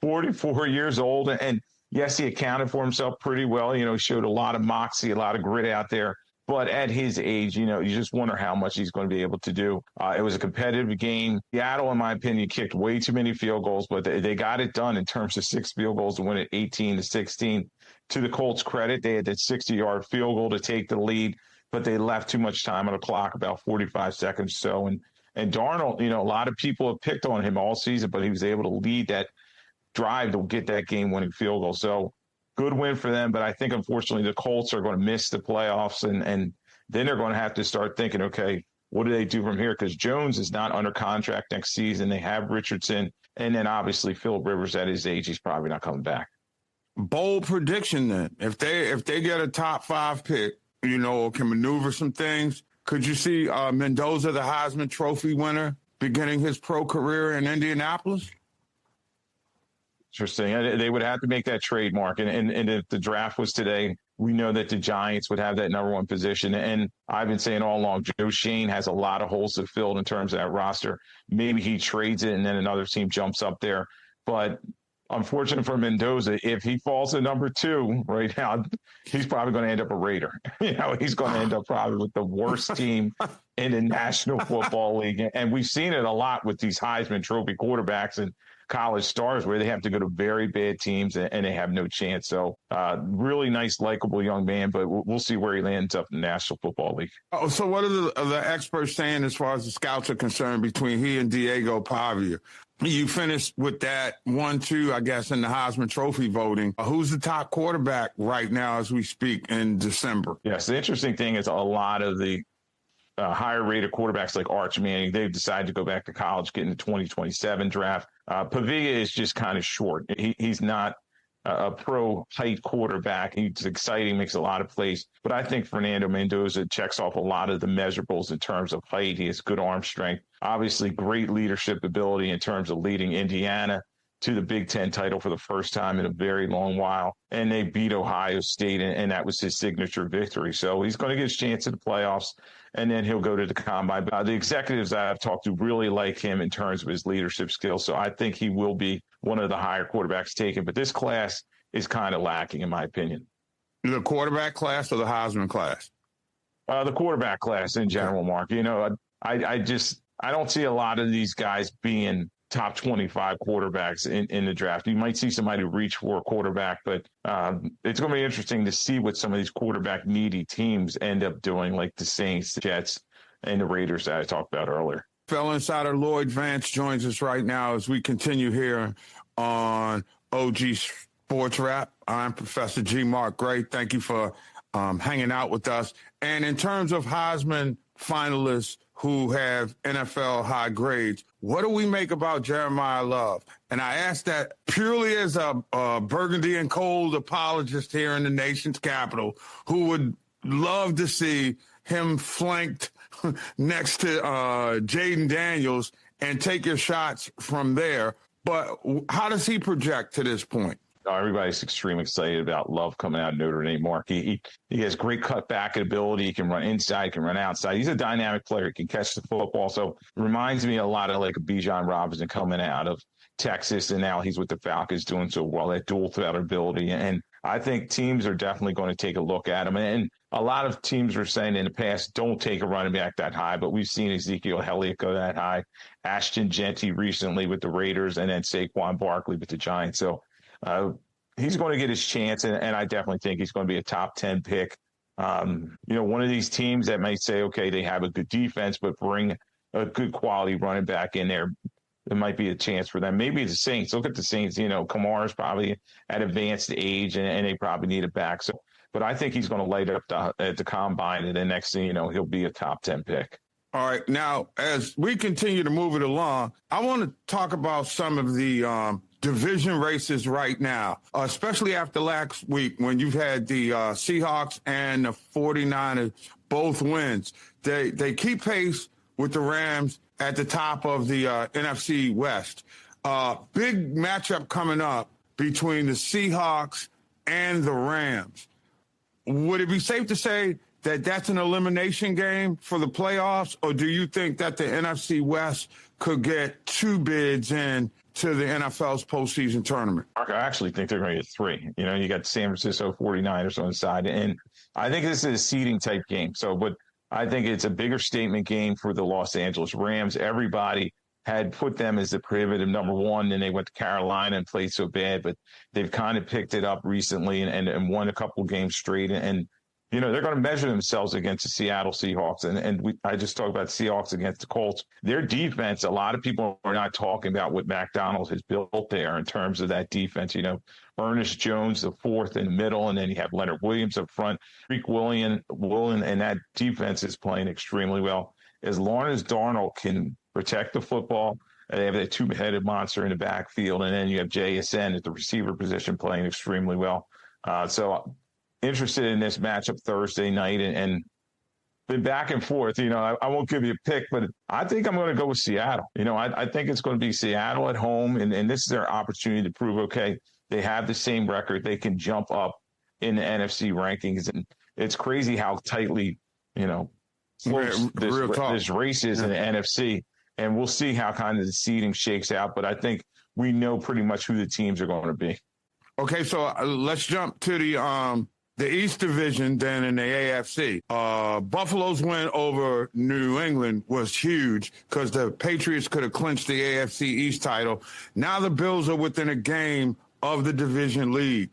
44 years old. And yes, he accounted for himself pretty well. You know, he showed a lot of moxie, a lot of grit out there. But at his age, you just wonder how much he's going to be able to do. It was a competitive game. Seattle, in my opinion, kicked way too many field goals, but they got it done in terms of 6 field goals to win it 18-16. To the Colts' credit, they had that 60-yard field goal to take the lead, but they left too much time on the clock, about 45 seconds or so. And Darnold, a lot of people have picked on him all season, but he was able to lead that drive to get that game-winning field goal. So good win for them, but I think, unfortunately, the Colts are going to miss the playoffs, and then they're going to have to start thinking, okay, what do they do from here? Because Jones is not under contract next season. They have Richardson, and then obviously Phillip Rivers at his age, he's probably not coming back. Bold prediction then. If they get a top 5 pick, or can maneuver some things, could you see Mendoza, the Heisman Trophy winner, beginning his pro career in Indianapolis? Interesting. They would have to make that trademark. And if the draft was today, we know that the Giants would have that number 1 position. And I've been saying all along, Joe Shane has a lot of holes to fill in terms of that roster. Maybe he trades it and then another team jumps up there. But unfortunate for Mendoza, if he falls to number 2 right now, he's probably going to end up a Raider. He's going to end up probably with the worst team in the National Football League. And we've seen it a lot with these Heisman Trophy quarterbacks and college stars where they have to go to very bad teams and they have no chance. So really nice, likable young man, but we'll see where he lands up in the National Football League. Oh, so what are the experts saying as far as the scouts are concerned between he and Diego Pavia? You finished with that 1-2, I guess, in the Heisman Trophy voting. Who's the top quarterback right now as we speak in December? Yes, the interesting thing is a lot of the higher rated quarterbacks like Arch Manning, they've decided to go back to college, get in the 2027 draft. Pavia is just kind of short. He's not a pro height quarterback. He's exciting, makes a lot of plays. But I think Fernando Mendoza checks off a lot of the measurables in terms of height. He has good arm strength. Obviously, great leadership ability in terms of leading Indiana to the Big Ten title for the first time in a very long while. And they beat Ohio State, and that was his signature victory. So he's going to get his chance at the playoffs, and then he'll go to the combine. But the executives that I've talked to really like him in terms of his leadership skills. So I think he will be one of the higher quarterbacks taken. But this class is kind of lacking, in my opinion. The quarterback class or the Heisman class? The quarterback class in general, Mark. I don't see a lot of these guys being top 25 quarterbacks in the draft. You might see somebody reach for a quarterback, but it's going to be interesting to see what some of these quarterback needy teams end up doing, like the Saints, the Jets, and the Raiders that I talked about earlier. Fellow insider Lloyd Vance joins us right now as we continue here on OG Sports Wrap. I'm Professor G. Mark Gray. Thank you for hanging out with us. And in terms of Heisman finalists who have NFL high grades, what do we make about Jeremiah Love? And I ask that purely as a burgundy and cold apologist here in the nation's capital who would love to see him flanked next to Jaden Daniels and take your shots from there. But how does he project to this point? Everybody's extremely excited about Love coming out of Notre Dame, Mark. He has great cutback ability. He can run inside, he can run outside. He's a dynamic player. He can catch the football. So reminds me a lot of like Bijan Robinson coming out of Texas, and now he's with the Falcons doing so well, that dual threat ability. And I think teams are definitely going to take a look at him. And a lot of teams were saying in the past, don't take a running back that high, but we've seen Ezekiel Elliott go that high, Ashton Genty recently with the Raiders, and then Saquon Barkley with the Giants. So he's going to get his chance, and I definitely think he's going to be a top 10 pick. One of these teams that might say, okay, they have a good defense, but bring a good quality running back in there. It might be a chance for them. Maybe the Saints. Look at the Saints. Kamar's probably at advanced age, and they probably need it back. So, but I think he's going to light up at the combine, and then next thing you know, he'll be a top 10 pick. All right. Now, as we continue to move it along, I want to talk about some of the division races right now, especially after last week when you've had the Seahawks and the 49ers both wins. They keep pace with the Rams at the top of the NFC West. Big matchup coming up between the Seahawks and the Rams. Would it be safe to say that that's an elimination game for the playoffs, or do you think that the NFC West could get 2 bids in to the NFL's postseason tournament? I actually think they're going to get 3. You know, you got San Francisco 49ers on the side, and I think this is a seeding type game. But I think it's a bigger statement game for the Los Angeles Rams. Everybody had put them as the prohibitive number 1, and they went to Carolina and played so bad, but they've kind of picked it up recently and won a couple games straight. And you know, they're going to measure themselves against the Seattle Seahawks. I just talked about Seahawks against the Colts. Their defense, a lot of people are not talking about what McDonald has built there in terms of that defense. You know, Ernest Jones, the 4th in the middle, and then you have Leonard Williams up front, Greek Williams, and that defense is playing extremely well. As long as Darnold can protect the football, they have that 2-headed monster in the backfield, and then you have JSN at the receiver position playing extremely well. So interested in this matchup Thursday night and been back and forth. You know, I won't give you a pick, but I think I'm going to go with Seattle. You know, I think it's going to be Seattle at home, and this is their opportunity to prove, okay, they have the same record. They can jump up in the NFC rankings. And it's crazy how tightly, you know, this race is in the NFC. And we'll see how kind of the seeding shakes out. But I think we know pretty much who the teams are going to be. Okay, so let's jump to the East Division, then in the AFC. Buffalo's win over New England was huge because the Patriots could have clinched the AFC East title. Now the Bills are within a game of the division lead.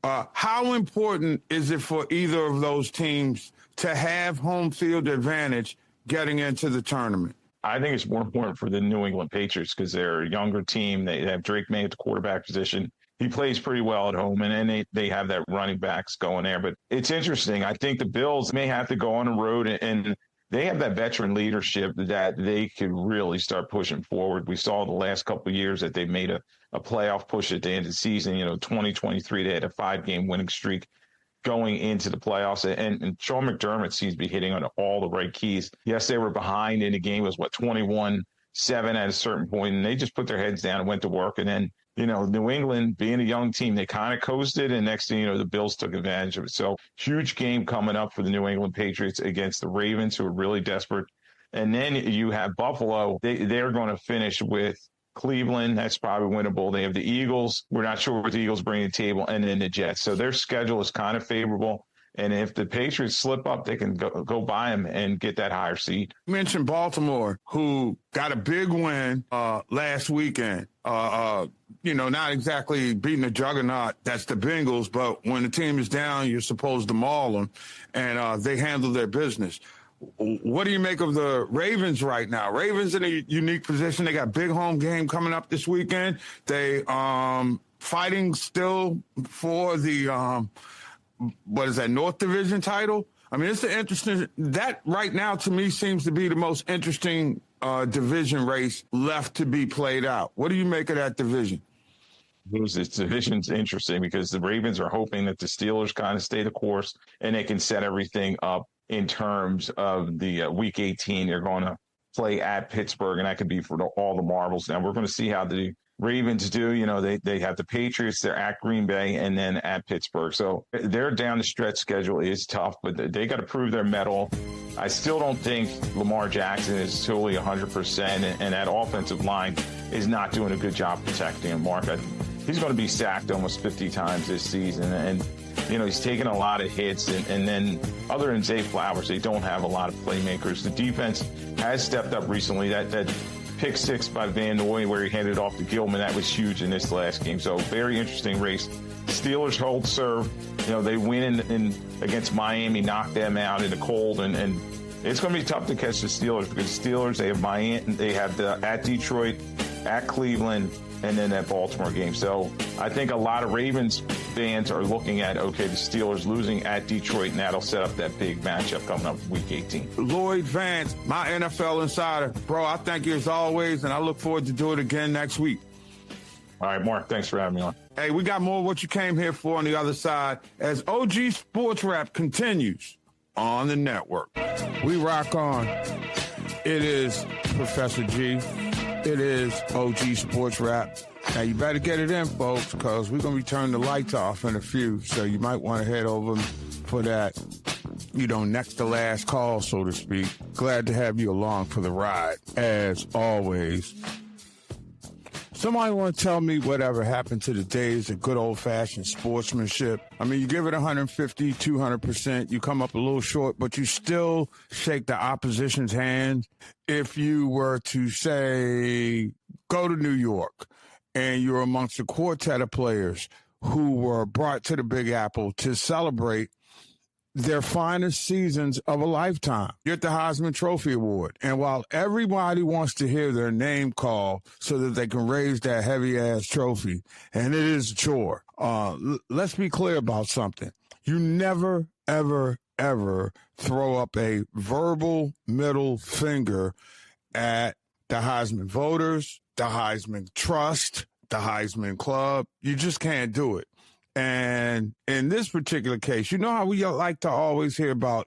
How important is it for either of those teams to have home field advantage getting into the tournament? I think it's more important for the New England Patriots because they're a younger team. They have Drake May at the quarterback position. He plays pretty well at home, and then they have that running backs going there. But it's interesting. I think the Bills may have to go on the road, and they have that veteran leadership that they could really start pushing forward. We saw the last couple of years that they made a playoff push at the end of the season. You know, 2023, they had a 5-game winning streak going into the playoffs. And Sean McDermott seems to be hitting on all the right keys. Yes, they were behind in the game. It was, 21-7 at a certain point, and they just put their heads down and went to work. And then, you know, New England, being a young team, they kind of coasted, and next thing you know, the Bills took advantage of it. So huge game coming up for the New England Patriots against the Ravens, who are really desperate. And then you have Buffalo. They're going to finish with Cleveland. That's probably winnable. They have the Eagles. We're not sure what the Eagles bring to the table, and then the Jets. So their schedule is kind of favorable. And if the Patriots slip up, they can go by them and get that higher seed. You mentioned Baltimore, who got a big win last weekend. You know, not exactly beating a juggernaut. That's the Bengals. But when the team is down, you're supposed to maul them. And they handle their business. What do you make of the Ravens right now? Ravens in a unique position. They got a big home game coming up this weekend. They fighting still for the North Division title? I mean, it's an interesting, that right now to me seems to be the most interesting division race left to be played out. What do you make of that division? This division's interesting because the Ravens are hoping that the Steelers kind of stay the course and they can set everything up in terms of the Week 18. They're going to play at Pittsburgh, and that could be for all the marbles. Now, we're going to see how the Ravens do. You know, they have the Patriots, they're at Green Bay, and then at Pittsburgh. So their down the stretch schedule is tough, but they got to prove their mettle. I still don't think Lamar Jackson is totally 100%, and that offensive line is not doing a good job protecting him, Mark. He's going to be sacked almost 50 times this season, and you know, he's taken a lot of hits, and then other than Zay Flowers, they don't have a lot of playmakers. The defense has stepped up recently. That pick 6 by Van Noy where he handed off to Gilman, that was huge in this last game. So very interesting race. Steelers hold serve. You know, they win in against Miami, knock them out in the cold, and it's going to be tough to catch the Steelers because the Steelers, they have Miami, they have at Detroit, at Cleveland, and then that Baltimore game. So I think a lot of Ravens fans are looking at, okay, the Steelers losing at Detroit, and that'll set up that big matchup coming up Week 18. Lloyd Vance, my NFL insider. Bro, I thank you as always, and I look forward to do it again next week. All right, Mark, thanks for having me on. Hey, we got more of what you came here for on the other side as OG Sports Rap continues on the network. We rock on. It is Professor G. It is OG Sports Rap. Now, you better get it in, folks, because we're going to be turning the lights off in a few, so you might want to head over for that. next to last call, so to speak. Glad to have you along for the ride, as always. Somebody want to tell me whatever happened to the days of good old-fashioned sportsmanship? I mean, you give it 150, 200%, you come up a little short, but you still shake the opposition's hand. If you were to, say, go to New York, and you're amongst a quartet of players who were brought to the Big Apple to celebrate their finest seasons of a lifetime. You're at the Heisman Trophy Award. And while everybody wants to hear their name called so that they can raise that heavy-ass trophy, and it is a chore, let's be clear about something. You never, ever, ever throw up a verbal middle finger at the Heisman voters, the Heisman Trust, the Heisman Club. You just can't do it. And in this particular case, you know how we like to always hear about,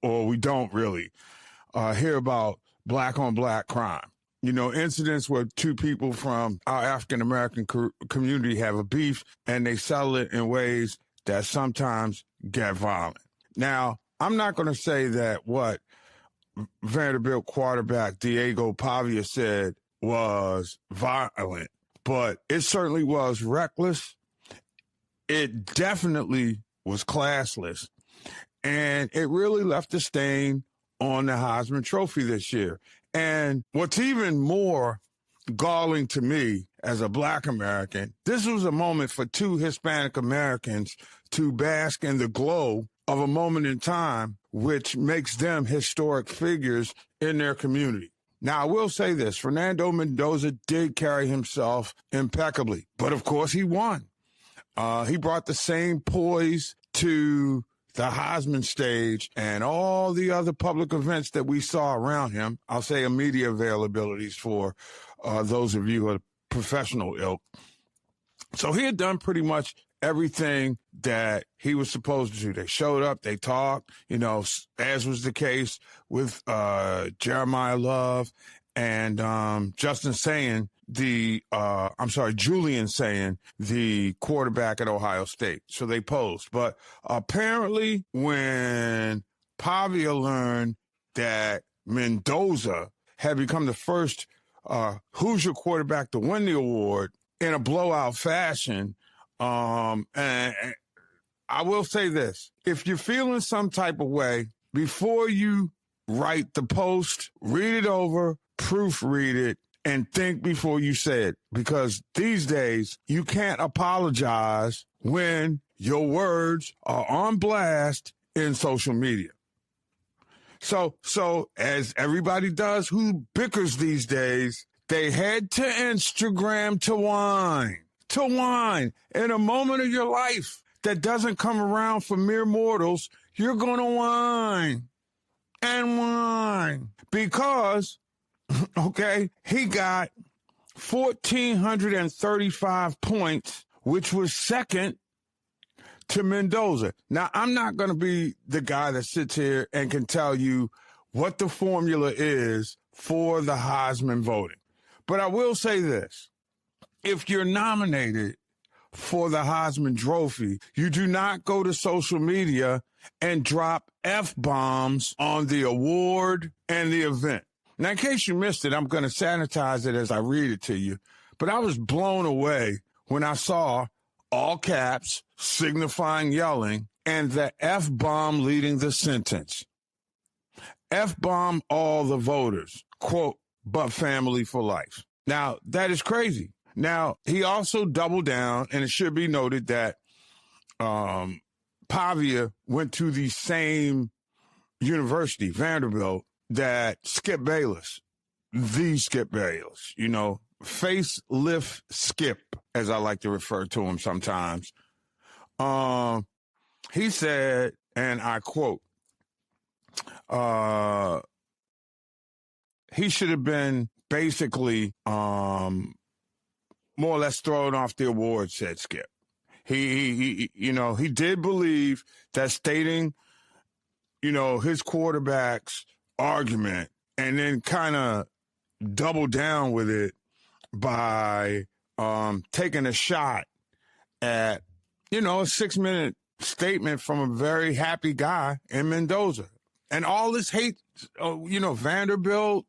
or we don't really hear about black-on-black crime. Incidents where two people from our African-American community have a beef and they settle it in ways that sometimes get violent. Now, I'm not going to say that what Vanderbilt quarterback Diego Pavia said was violent, but it certainly was reckless. It definitely was classless, and it really left a stain on the Heisman Trophy this year. And what's even more galling to me as a Black American, this was a moment for two Hispanic Americans to bask in the glow of a moment in time which makes them historic figures in their community. Now, I will say this, Fernando Mendoza did carry himself impeccably, but of course he won. He brought the same poise to the Heisman stage and all the other public events that we saw around him. I'll say media availabilities for those of you who are professional ilk. So he had done pretty much everything that he was supposed to do. They showed up, they talked, as was the case with Jeremiah Love and Julian Sayin, the quarterback at Ohio State. So they posed. But apparently when Pavia learned that Mendoza had become the first Hoosier quarterback to win the award in a blowout fashion, and I will say this, if you're feeling some type of way, before you write the post, read it over, proofread it, and think before you say it, because these days you can't apologize when your words are on blast in social media. So as everybody does who bickers these days, they head to Instagram to whine. In a moment of your life that doesn't come around for mere mortals, you're going to whine and whine because, okay, he got 1,435 points, which was second to Mendoza. Now, I'm not going to be the guy that sits here and can tell you what the formula is for the Heisman voting. But I will say this. If you're nominated for the Heisman Trophy, you do not go to social media and drop F-bombs on the award and the event. Now, in case you missed it, I'm going to sanitize it as I read it to you. But I was blown away when I saw all caps signifying yelling and the F-bomb leading the sentence. F-bomb all the voters, quote, but family for life. Now, that is crazy. Now, he also doubled down, and it should be noted that Pavia went to the same university, Vanderbilt, that Skip Bayless, facelift Skip, as I like to refer to him sometimes. He said, and I quote, he should have been basically more or less thrown off the award, said Skip. He did believe that stating, his quarterback's argument and then kind of double down with it by taking a shot at, a 6-minute statement from a very happy guy in Mendoza. And all this hate, Vanderbilt,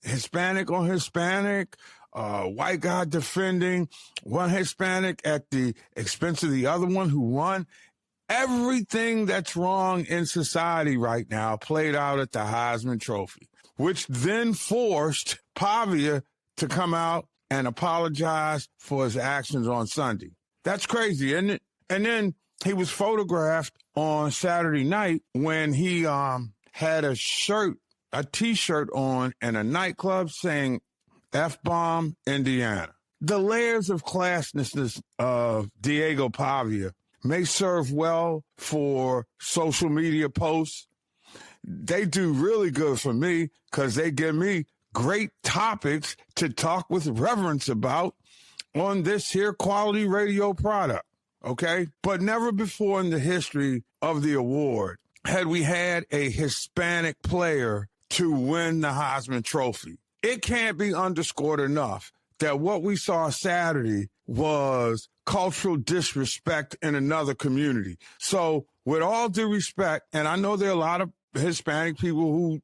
Hispanic on Hispanic, white guy defending one Hispanic at the expense of the other one who won. Everything that's wrong in society right now played out at the Heisman Trophy, which then forced Pavia to come out and apologize for his actions on Sunday. That's crazy, isn't it? And then he was photographed on Saturday night when he had a T-shirt on in a nightclub saying F-bomb Indiana. The layers of classness of Diego Pavia may serve well for social media posts. They do really good for me because they give me great topics to talk with reverence about on this here quality radio product, okay? But never before in the history of the award had we had a Hispanic player to win the Heisman Trophy. It can't be underscored enough that what we saw Saturday was cultural disrespect in another community. So with all due respect, and I know there are a lot of Hispanic people who,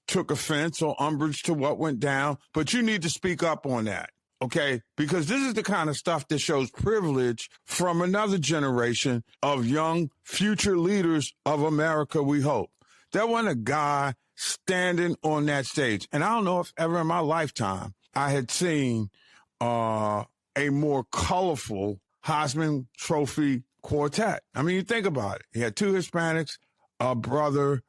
took offense or umbrage to what went down, but you need to speak up on that, okay? Because this is the kind of stuff that shows privilege from another generation of young future leaders of America, we hope. There wasn't a guy standing on that stage. And I don't know if ever in my lifetime I had seen a more colorful Heisman Trophy quartet. I mean, you think about it. He had two Hispanics, a brother,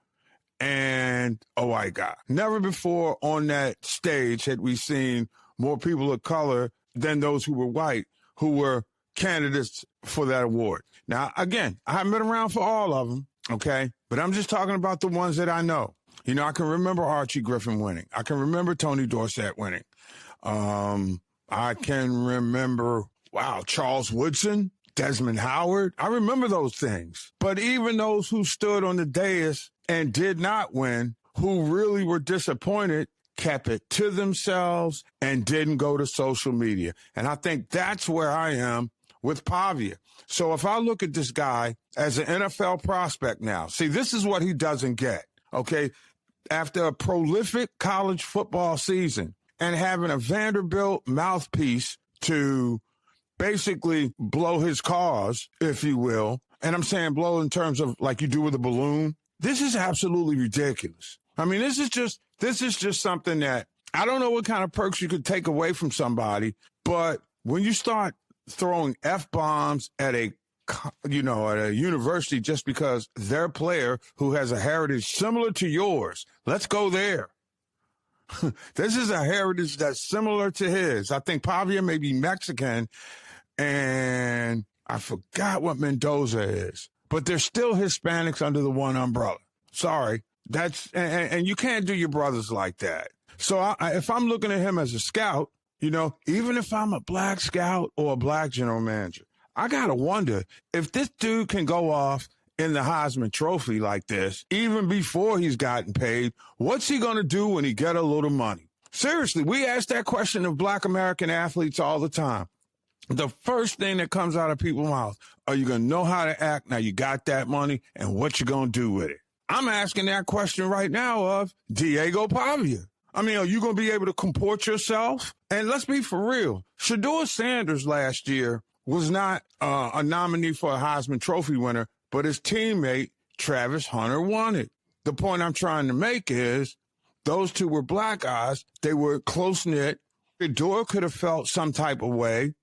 and a white guy. Never before on that stage had we seen more people of color than those who were white who were candidates for that award. Now, again, I haven't been around for all of them, okay? But I'm just talking about the ones that I know. I can remember Archie Griffin winning. I can remember Tony Dorsett winning. I can remember, Charles Woodson, Desmond Howard. I remember those things. But even those who stood on the dais and did not win, who really were disappointed, kept it to themselves and didn't go to social media. And I think that's where I am with Pavia. So if I look at this guy as an NFL prospect now, see, this is what he doesn't get, okay? After a prolific college football season and having a Vanderbilt mouthpiece to basically blow his cause, if you will, and I'm saying blow in terms of like you do with a balloon, this is absolutely ridiculous. I mean, this is just something that I don't know what kind of perks you could take away from somebody, but when you start throwing F-bombs at a university just because their player who has a heritage similar to yours, let's go there. This is a heritage that's similar to his. I think Pavia may be Mexican, and I forgot what Mendoza is, but they're still Hispanics under the one umbrella. Sorry. And you can't do your brothers like that. So if I'm looking at him as a scout, even if I'm a black scout or a black general manager, I got to wonder if this dude can go off in the Heisman Trophy like this, even before he's gotten paid, what's he going to do when he get a little money? Seriously, we ask that question of black American athletes all the time. The first thing that comes out of people's mouths, are you going to know how to act now you got that money, and what you going to do with it? I'm asking that question right now of Diego Pavia. I mean, are you going to be able to comport yourself? And let's be for real. Shedeur Sanders last year was not a nominee for a Heisman Trophy winner, but his teammate, Travis Hunter, won it. The point I'm trying to make is those two were black guys. They were close-knit. Shedeur could have felt some type of way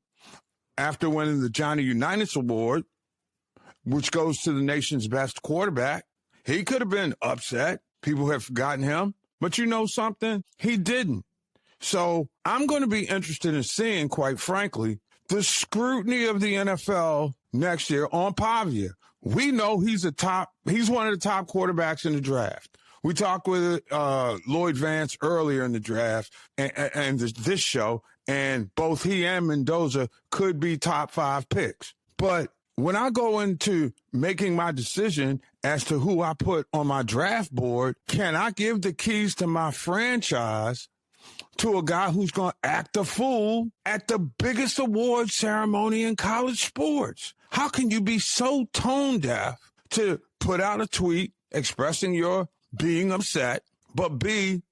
after winning the Johnny Unitas Award, which goes to the nation's best quarterback. He could have been upset. People have forgotten him. But you know something? He didn't. So I'm going to be interested in seeing, quite frankly, the scrutiny of the NFL next year on Pavia. We know he's one of the top quarterbacks in the draft. We talked with Lloyd Vance earlier in the draft and this show, and both he and Mendoza could be top 5 picks. But when I go into making my decision as to who I put on my draft board, can I give the keys to my franchise to a guy who's going to act a fool at the biggest award ceremony in college sports? How can you be so tone deaf to put out a tweet expressing your being upset, but B,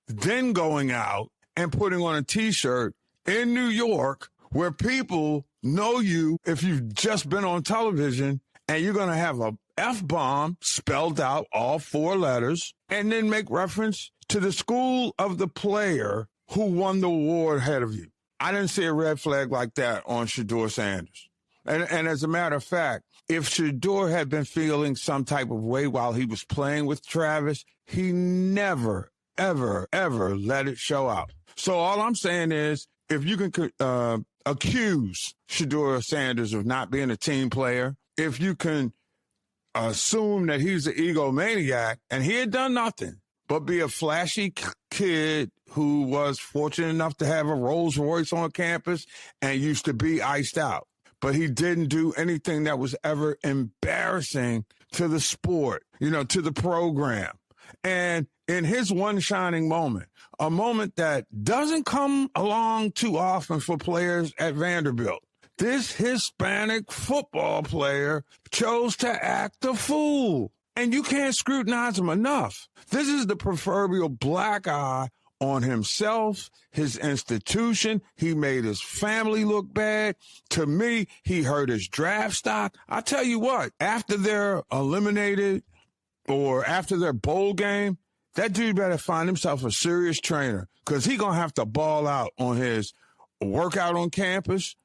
then going out and putting on a T-shirt in New York where people know you if you've just been on television, and you're going to have a F-bomb spelled out, all 4 letters, and then make reference to the school of the player who won the award ahead of you. I didn't see a red flag like that on Shedeur Sanders. And as a matter of fact, if Shedeur had been feeling some type of way while he was playing with Travis, he never, ever, ever let it show out. So all I'm saying is, if you can accuse Shedeur Sanders of not being a team player, if you can assume that he's an egomaniac and he had done nothing but be a flashy kid who was fortunate enough to have a Rolls Royce on campus and used to be iced out, but he didn't do anything that was ever embarrassing to the sport, to the program. And in his one shining moment, a moment that doesn't come along too often for players at Vanderbilt, this Hispanic football player chose to act a fool. And you can't scrutinize him enough. This is the proverbial black eye on himself, his institution. He made his family look bad. To me, he hurt his draft stock. I tell you what, after they're eliminated or after their bowl game, that dude better find himself a serious trainer, because he's going to have to ball out on his workout on campus.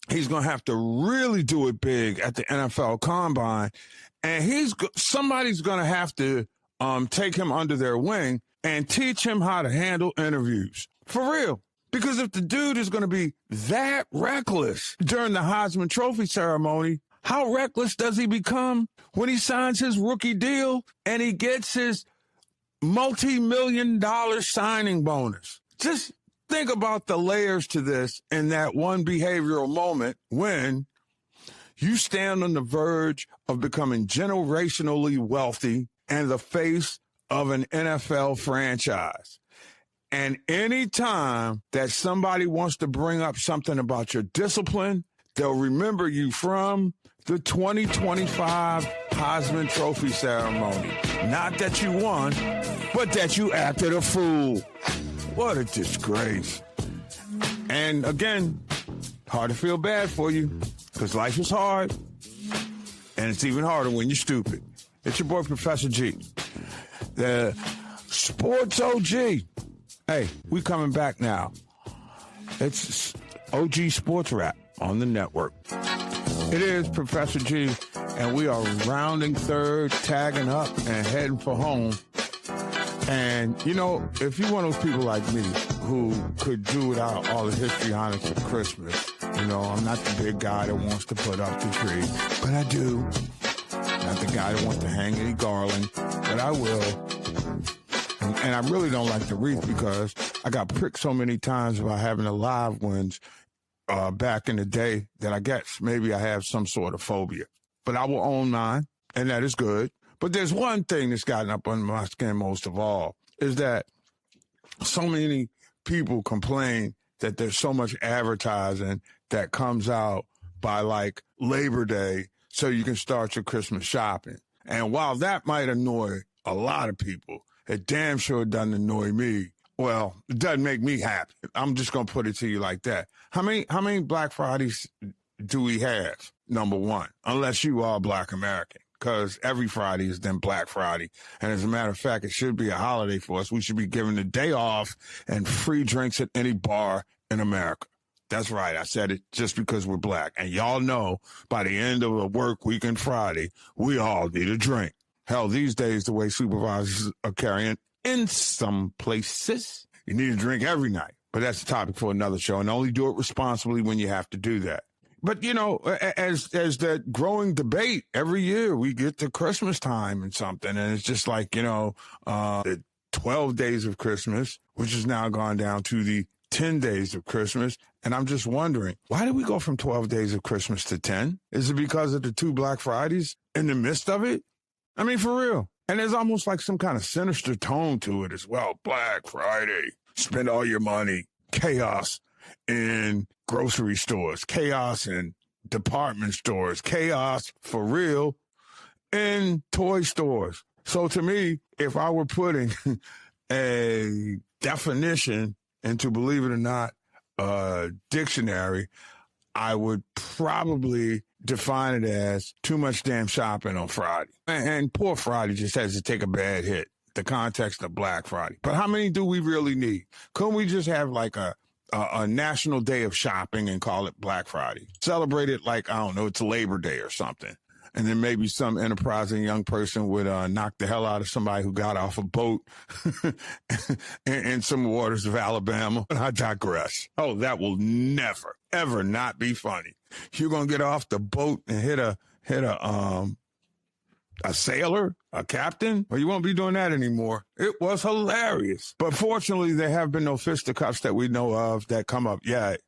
He's going to have to really do it big at the NFL Combine. And somebody's going to have to take him under their wing and teach him how to handle interviews. For real. Because if the dude is going to be that reckless during the Heisman Trophy ceremony, how reckless does he become when he signs his rookie deal and he gets his multi-million-dollar signing bonus? Just think about the layers to this in that one behavioral moment when you stand on the verge of becoming generationally wealthy and the face of an NFL franchise. And any time that somebody wants to bring up something about your discipline, they'll remember you from the 2025 Heisman Trophy ceremony. Not that you won, but that you acted a fool. What a disgrace. And again, hard to feel bad for you, because life is hard, and it's even harder when you're stupid. It's your boy, Professor G, the Sports OG. Hey, we coming back now. It's OG Sports Rap on the network. It is Professor G, and we are rounding third, tagging up, and heading for home. And, if you're one of those people like me who could do without all the histrionics of Christmas, I'm not the big guy that wants to put up the tree, but I do. Not the guy that wants to hang any garland, but I will. And I really don't like the wreath because I got pricked so many times about having the live ones back in the day that I guess maybe I have some sort of phobia. But I will own mine, and that is good. But there's one thing that's gotten up under my skin most of all, is that so many people complain that there's so much advertising that comes out by like Labor Day so you can start your Christmas shopping. And while that might annoy a lot of people, it damn sure doesn't annoy me. Well, it doesn't make me happy. I'm just going to put it to you like that. How many Black Fridays do we have? Number one, unless you are Black American, because every Friday is then Black Friday. And as a matter of fact, it should be a holiday for us. We should be given the day off and free drinks at any bar in America. That's right. I said it just because we're Black. And y'all know by the end of a work week and Friday, we all need a drink. Hell, these days, the way supervisors are carrying in some places, you need a drink every night. But that's a topic for another show, and only do it responsibly when you have to do that. But, as that growing debate, every year we get to Christmas time and something, and it's just like, the 12 days of Christmas, which has now gone down to the 10 days of Christmas. And I'm just wondering, why did we go from 12 days of Christmas to 10? Is it because of the 2 Black Fridays in the midst of it? I mean, for real. And there's almost like some kind of sinister tone to it as well. Black Friday, spend all your money, chaos in grocery stores, chaos in department stores, chaos for real in toy stores. So to me, if I were putting a definition into, believe it or not, a dictionary, I would probably define it as too much damn shopping on Friday. And poor Friday just has to take a bad hit, the context of Black Friday. But how many do we really need? Couldn't we just have like a national day of shopping and call it Black Friday? Celebrate it like, I don't know, it's Labor Day or something. And then maybe some enterprising young person would knock the hell out of somebody who got off a boat in some waters of Alabama. I digress. Oh, that will never, ever not be funny. You're going to get off the boat and hit a sailor, a captain? Well, you won't be doing that anymore. It was hilarious. But fortunately, there have been no fisticuffs that we know of that come up yet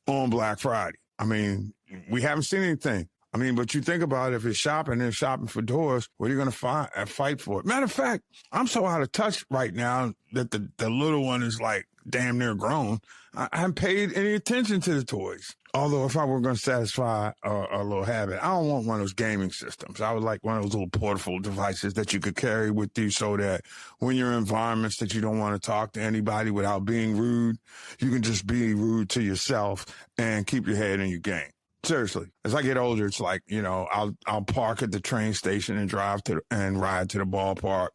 on Black Friday. I mean, we haven't seen anything. I mean, but you think about it, if it's shopping and shopping for doors, what are you going to fight for it? Matter of fact, I'm so out of touch right now that the little one is like damn near grown. I haven't paid any attention to the toys. Although if I were going to satisfy a little habit, I don't want one of those gaming systems. I would like one of those little portable devices that you could carry with you so that when you're in environments that you don't want to talk to anybody without being rude, you can just be rude to yourself and keep your head in your game. Seriously, as I get older, it's like, you know, I'll park at the train station and ride to the ballpark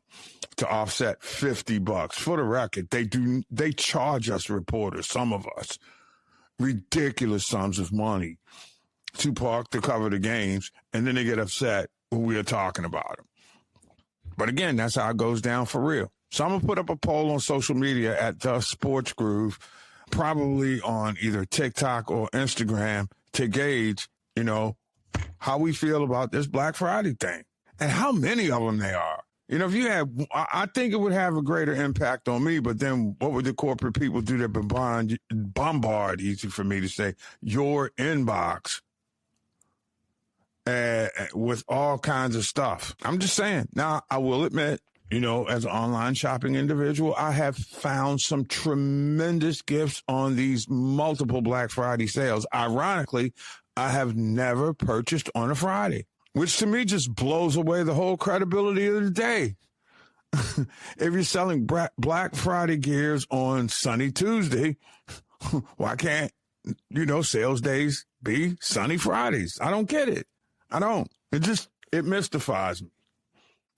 to offset $50. For the record, they charge us reporters, some of us, ridiculous sums of money to park to cover the games, and then they get upset when we are talking about them. But again, that's how it goes down for real. So I'm going to put up a poll on social media at The Sports Groove, probably on either TikTok or Instagram, to gauge, you know, how we feel about this Black Friday thing and how many of them there are. You know, if you have, I think it would have a greater impact on me, but then what would the corporate people do that bombard, easy for me to say, your inbox with all kinds of stuff? I'm just saying. Now, I will admit, you know, as an online shopping individual, I have found some tremendous gifts on these multiple Black Friday sales. Ironically, I have never purchased on a Friday, which to me just blows away the whole credibility of the day. If you're selling Black Friday gears on Sunny Tuesday, why can't, you know, sales days be Sunny Fridays? I don't get it. I don't. It mystifies me.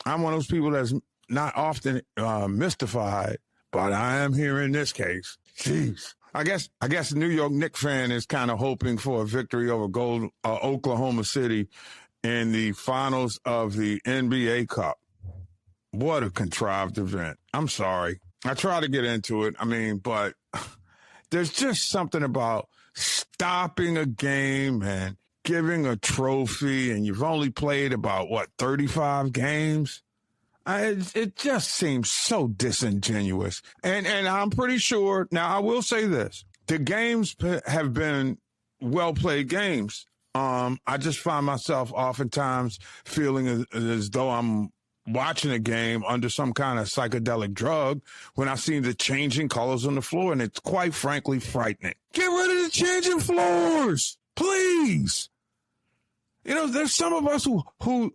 I'm one of those people that's not often mystified, but I am here in this case. Jeez. I guess the New York Knicks fan is kind of hoping for a victory over Oklahoma City in the finals of the NBA Cup. What a contrived event. I'm sorry. I try to get into it. I mean, but there's just something about stopping a game and giving a trophy, and you've only played about, 35 games? It just seems so disingenuous. And I'm pretty sure, now I will say this, the games have been well-played games. I just find myself oftentimes feeling as though I'm watching a game under some kind of psychedelic drug when I see the changing colors on the floor, and it's quite frankly frightening. Get rid of the changing floors, please. You know, there's some of us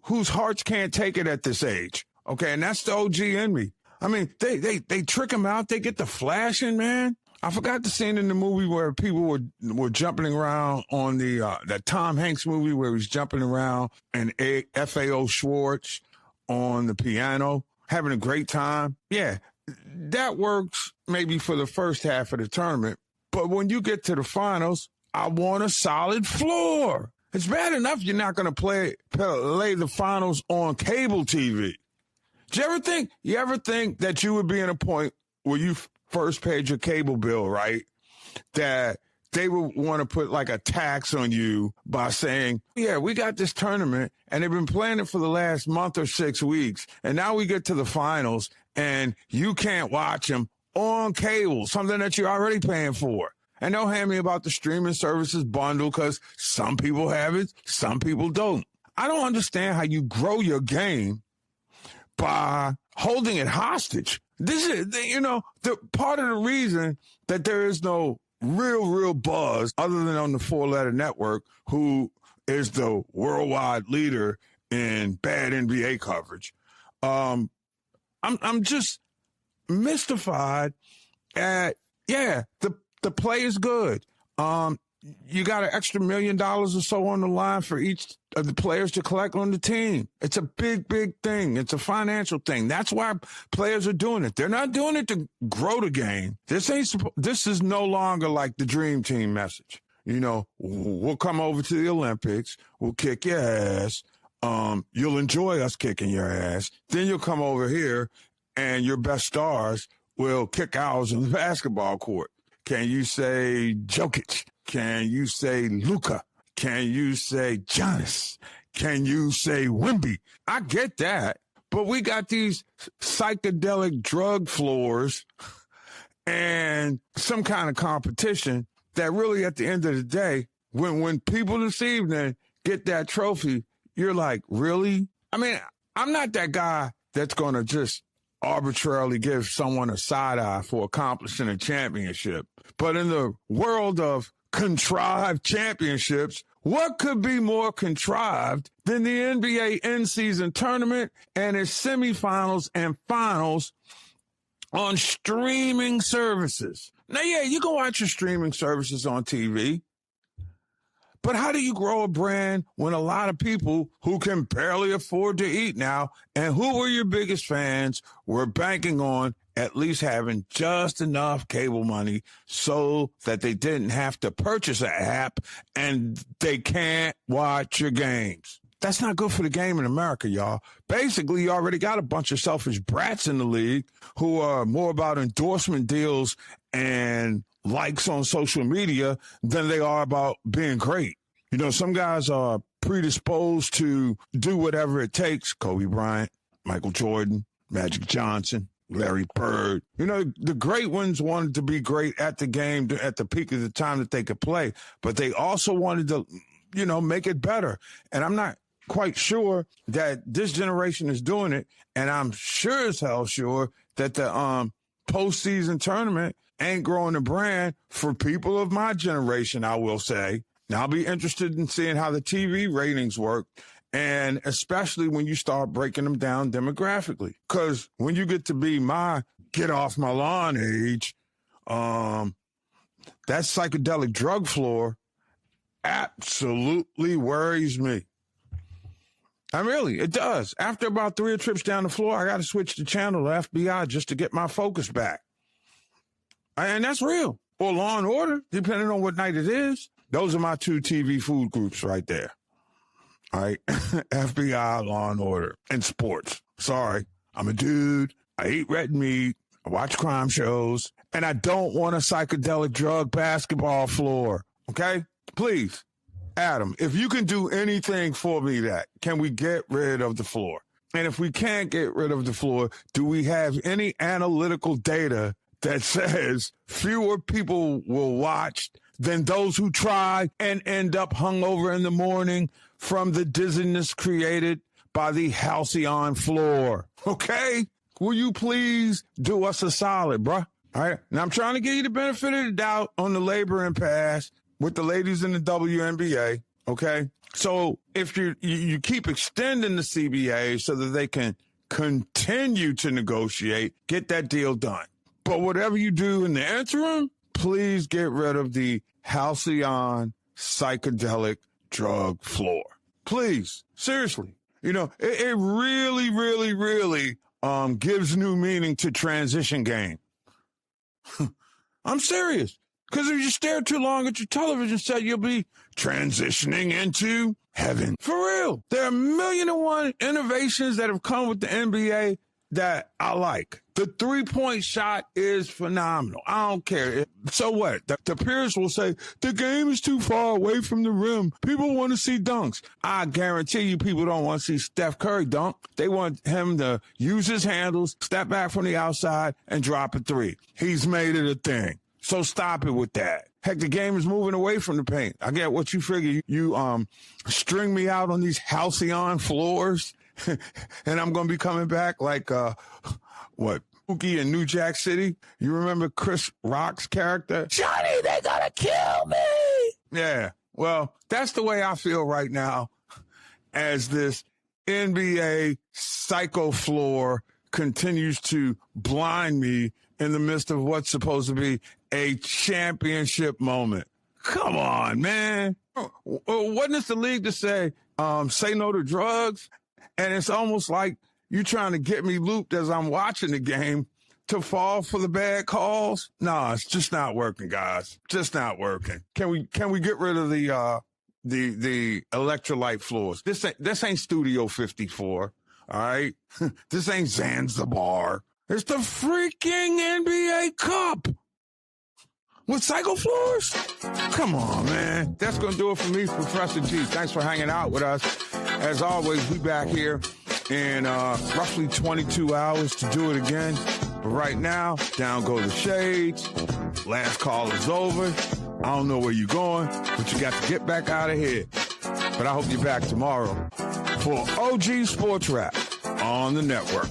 whose hearts can't take it at this age. Okay, and that's the OG in me. I mean, they trick them out. They get the flashing, man. I forgot the scene in the movie where people were jumping around on that Tom Hanks movie where he's jumping around and FAO Schwartz on the piano, having a great time. Yeah, that works maybe for the first half of the tournament. But when you get to the finals, I want a solid floor. It's bad enough you're not going to lay the finals on cable TV. Do you ever think that you would be in a point where you first paid your cable bill, right? That they would want to put like a tax on you by saying, yeah, we got this tournament and they've been playing it for the last month or 6 weeks. And now we get to the finals and you can't watch them on cable, something that you're already paying for. And don't hand me about the streaming services bundle because some people have it, some people don't. I don't understand how you grow your game by holding it hostage. This is, the part of the reason that there is no real buzz other than on the 4-letter network, who is the worldwide leader in bad NBA coverage. I'm just mystified at, the play is good. You got an extra $1 million or so on the line for each of the players to collect on the team. It's a big thing. It's a financial thing. That's why players are doing it. They're not doing it to grow the game. This is no longer like the dream team message. We'll come over to the Olympics. We'll kick your ass. You'll enjoy us kicking your ass. Then you'll come over here and your best stars will kick ours on the basketball court. Can you say Jokic? Can you say Luka? Can you say Giannis? Can you say Wemby? I get that, but we got these psychedelic drug floors and some kind of competition that really, at the end of the day, when people this evening get that trophy, you're like, really? I mean, I'm not that guy that's going to just arbitrarily give someone a side eye for accomplishing a championship. But in the world of contrived championships, what could be more contrived than the NBA in-season tournament and its semifinals and finals on streaming services? Now, you can watch your streaming services on TV, but how do you grow a brand when a lot of people who can barely afford to eat now, and who were your biggest fans, were banking on at least having just enough cable money so that they didn't have to purchase an app and they can't watch your games? That's not good for the game in America, y'all. Basically, you already got a bunch of selfish brats in the league who are more about endorsement deals and likes on social media than they are about being great. Some guys are predisposed to do whatever it takes. Kobe Bryant, Michael Jordan, Magic Johnson, Larry Bird. The great ones wanted to be great at the game at the peak of the time that they could play, but they also wanted to, make it better. And I'm not quite sure that this generation is doing it. And I'm sure as hell sure that the postseason tournament ain't growing a brand for people of my generation, I will say. Now, I'll be interested in seeing how the TV ratings work, and especially when you start breaking them down demographically. Because when you get to be my get off my lawn age, that psychedelic drug floor absolutely worries me. It does. After about 3 trips down the floor, I got to switch the channel to FBI just to get my focus back. And that's real. Or Law and Order, depending on what night it is. Those are my 2 TV food groups right there. All right. FBI, Law and Order, and sports. Sorry. I'm a dude. I eat red meat. I watch crime shows. And I don't want a psychedelic drug basketball floor. Okay? Please, Adam, if you can do anything for me, can we get rid of the floor? And if we can't get rid of the floor, do we have any analytical data that says fewer people will watch than those who try and end up hungover in the morning from the dizziness created by the halcyon floor? Okay? Will you please do us a solid, bruh? All right? Now, I'm trying to give you the benefit of the doubt on the labor impasse with the ladies in the WNBA, okay? So if you keep extending the CBA so that they can continue to negotiate, get that deal done. But whatever you do in the interim, please get rid of the halcyon psychedelic drug floor. Please. Seriously. It really, really, really gives new meaning to transition game. I'm serious. Because if you stare too long at your television set, you'll be transitioning into heaven. For real. There are 1,000,001 innovations that have come with the NBA that I like. The 3-point shot is phenomenal. I don't care. So what? The peers will say, the game is too far away from the rim. People want to see dunks. I guarantee you people don't want to see Steph Curry dunk. They want him to use his handles, step back from the outside, and drop a 3. He's made it a thing. So stop it with that. Heck, the game is moving away from the paint. I get what you figure. You string me out on these halcyon floors and I'm going to be coming back like, Pookie in New Jack City. You remember Chris Rock's character? Johnny, they gotta kill me. Yeah. Well, that's the way I feel right now as this NBA psycho floor continues to blind me in the midst of what's supposed to be a championship moment. Come on, man. Wasn't this the league to say no to drugs? And it's almost like you trying to get me looped as I'm watching the game to fall for the bad calls? Nah, it's just not working, guys. Just not working. Can we get rid of the electrolyte floors? This ain't Studio 54. All right, this ain't Zanzibar. It's the freaking NBA Cup with cycle floors. Come on, man. That's gonna do it for me, Professor G. Thanks for hanging out with us. As always, we back here in roughly 22 hours to do it again. But right now, down go the shades. Last call is over. I don't know where you're going, but you got to get back out of here. But I hope you're back tomorrow for OG Sports Rap on the network.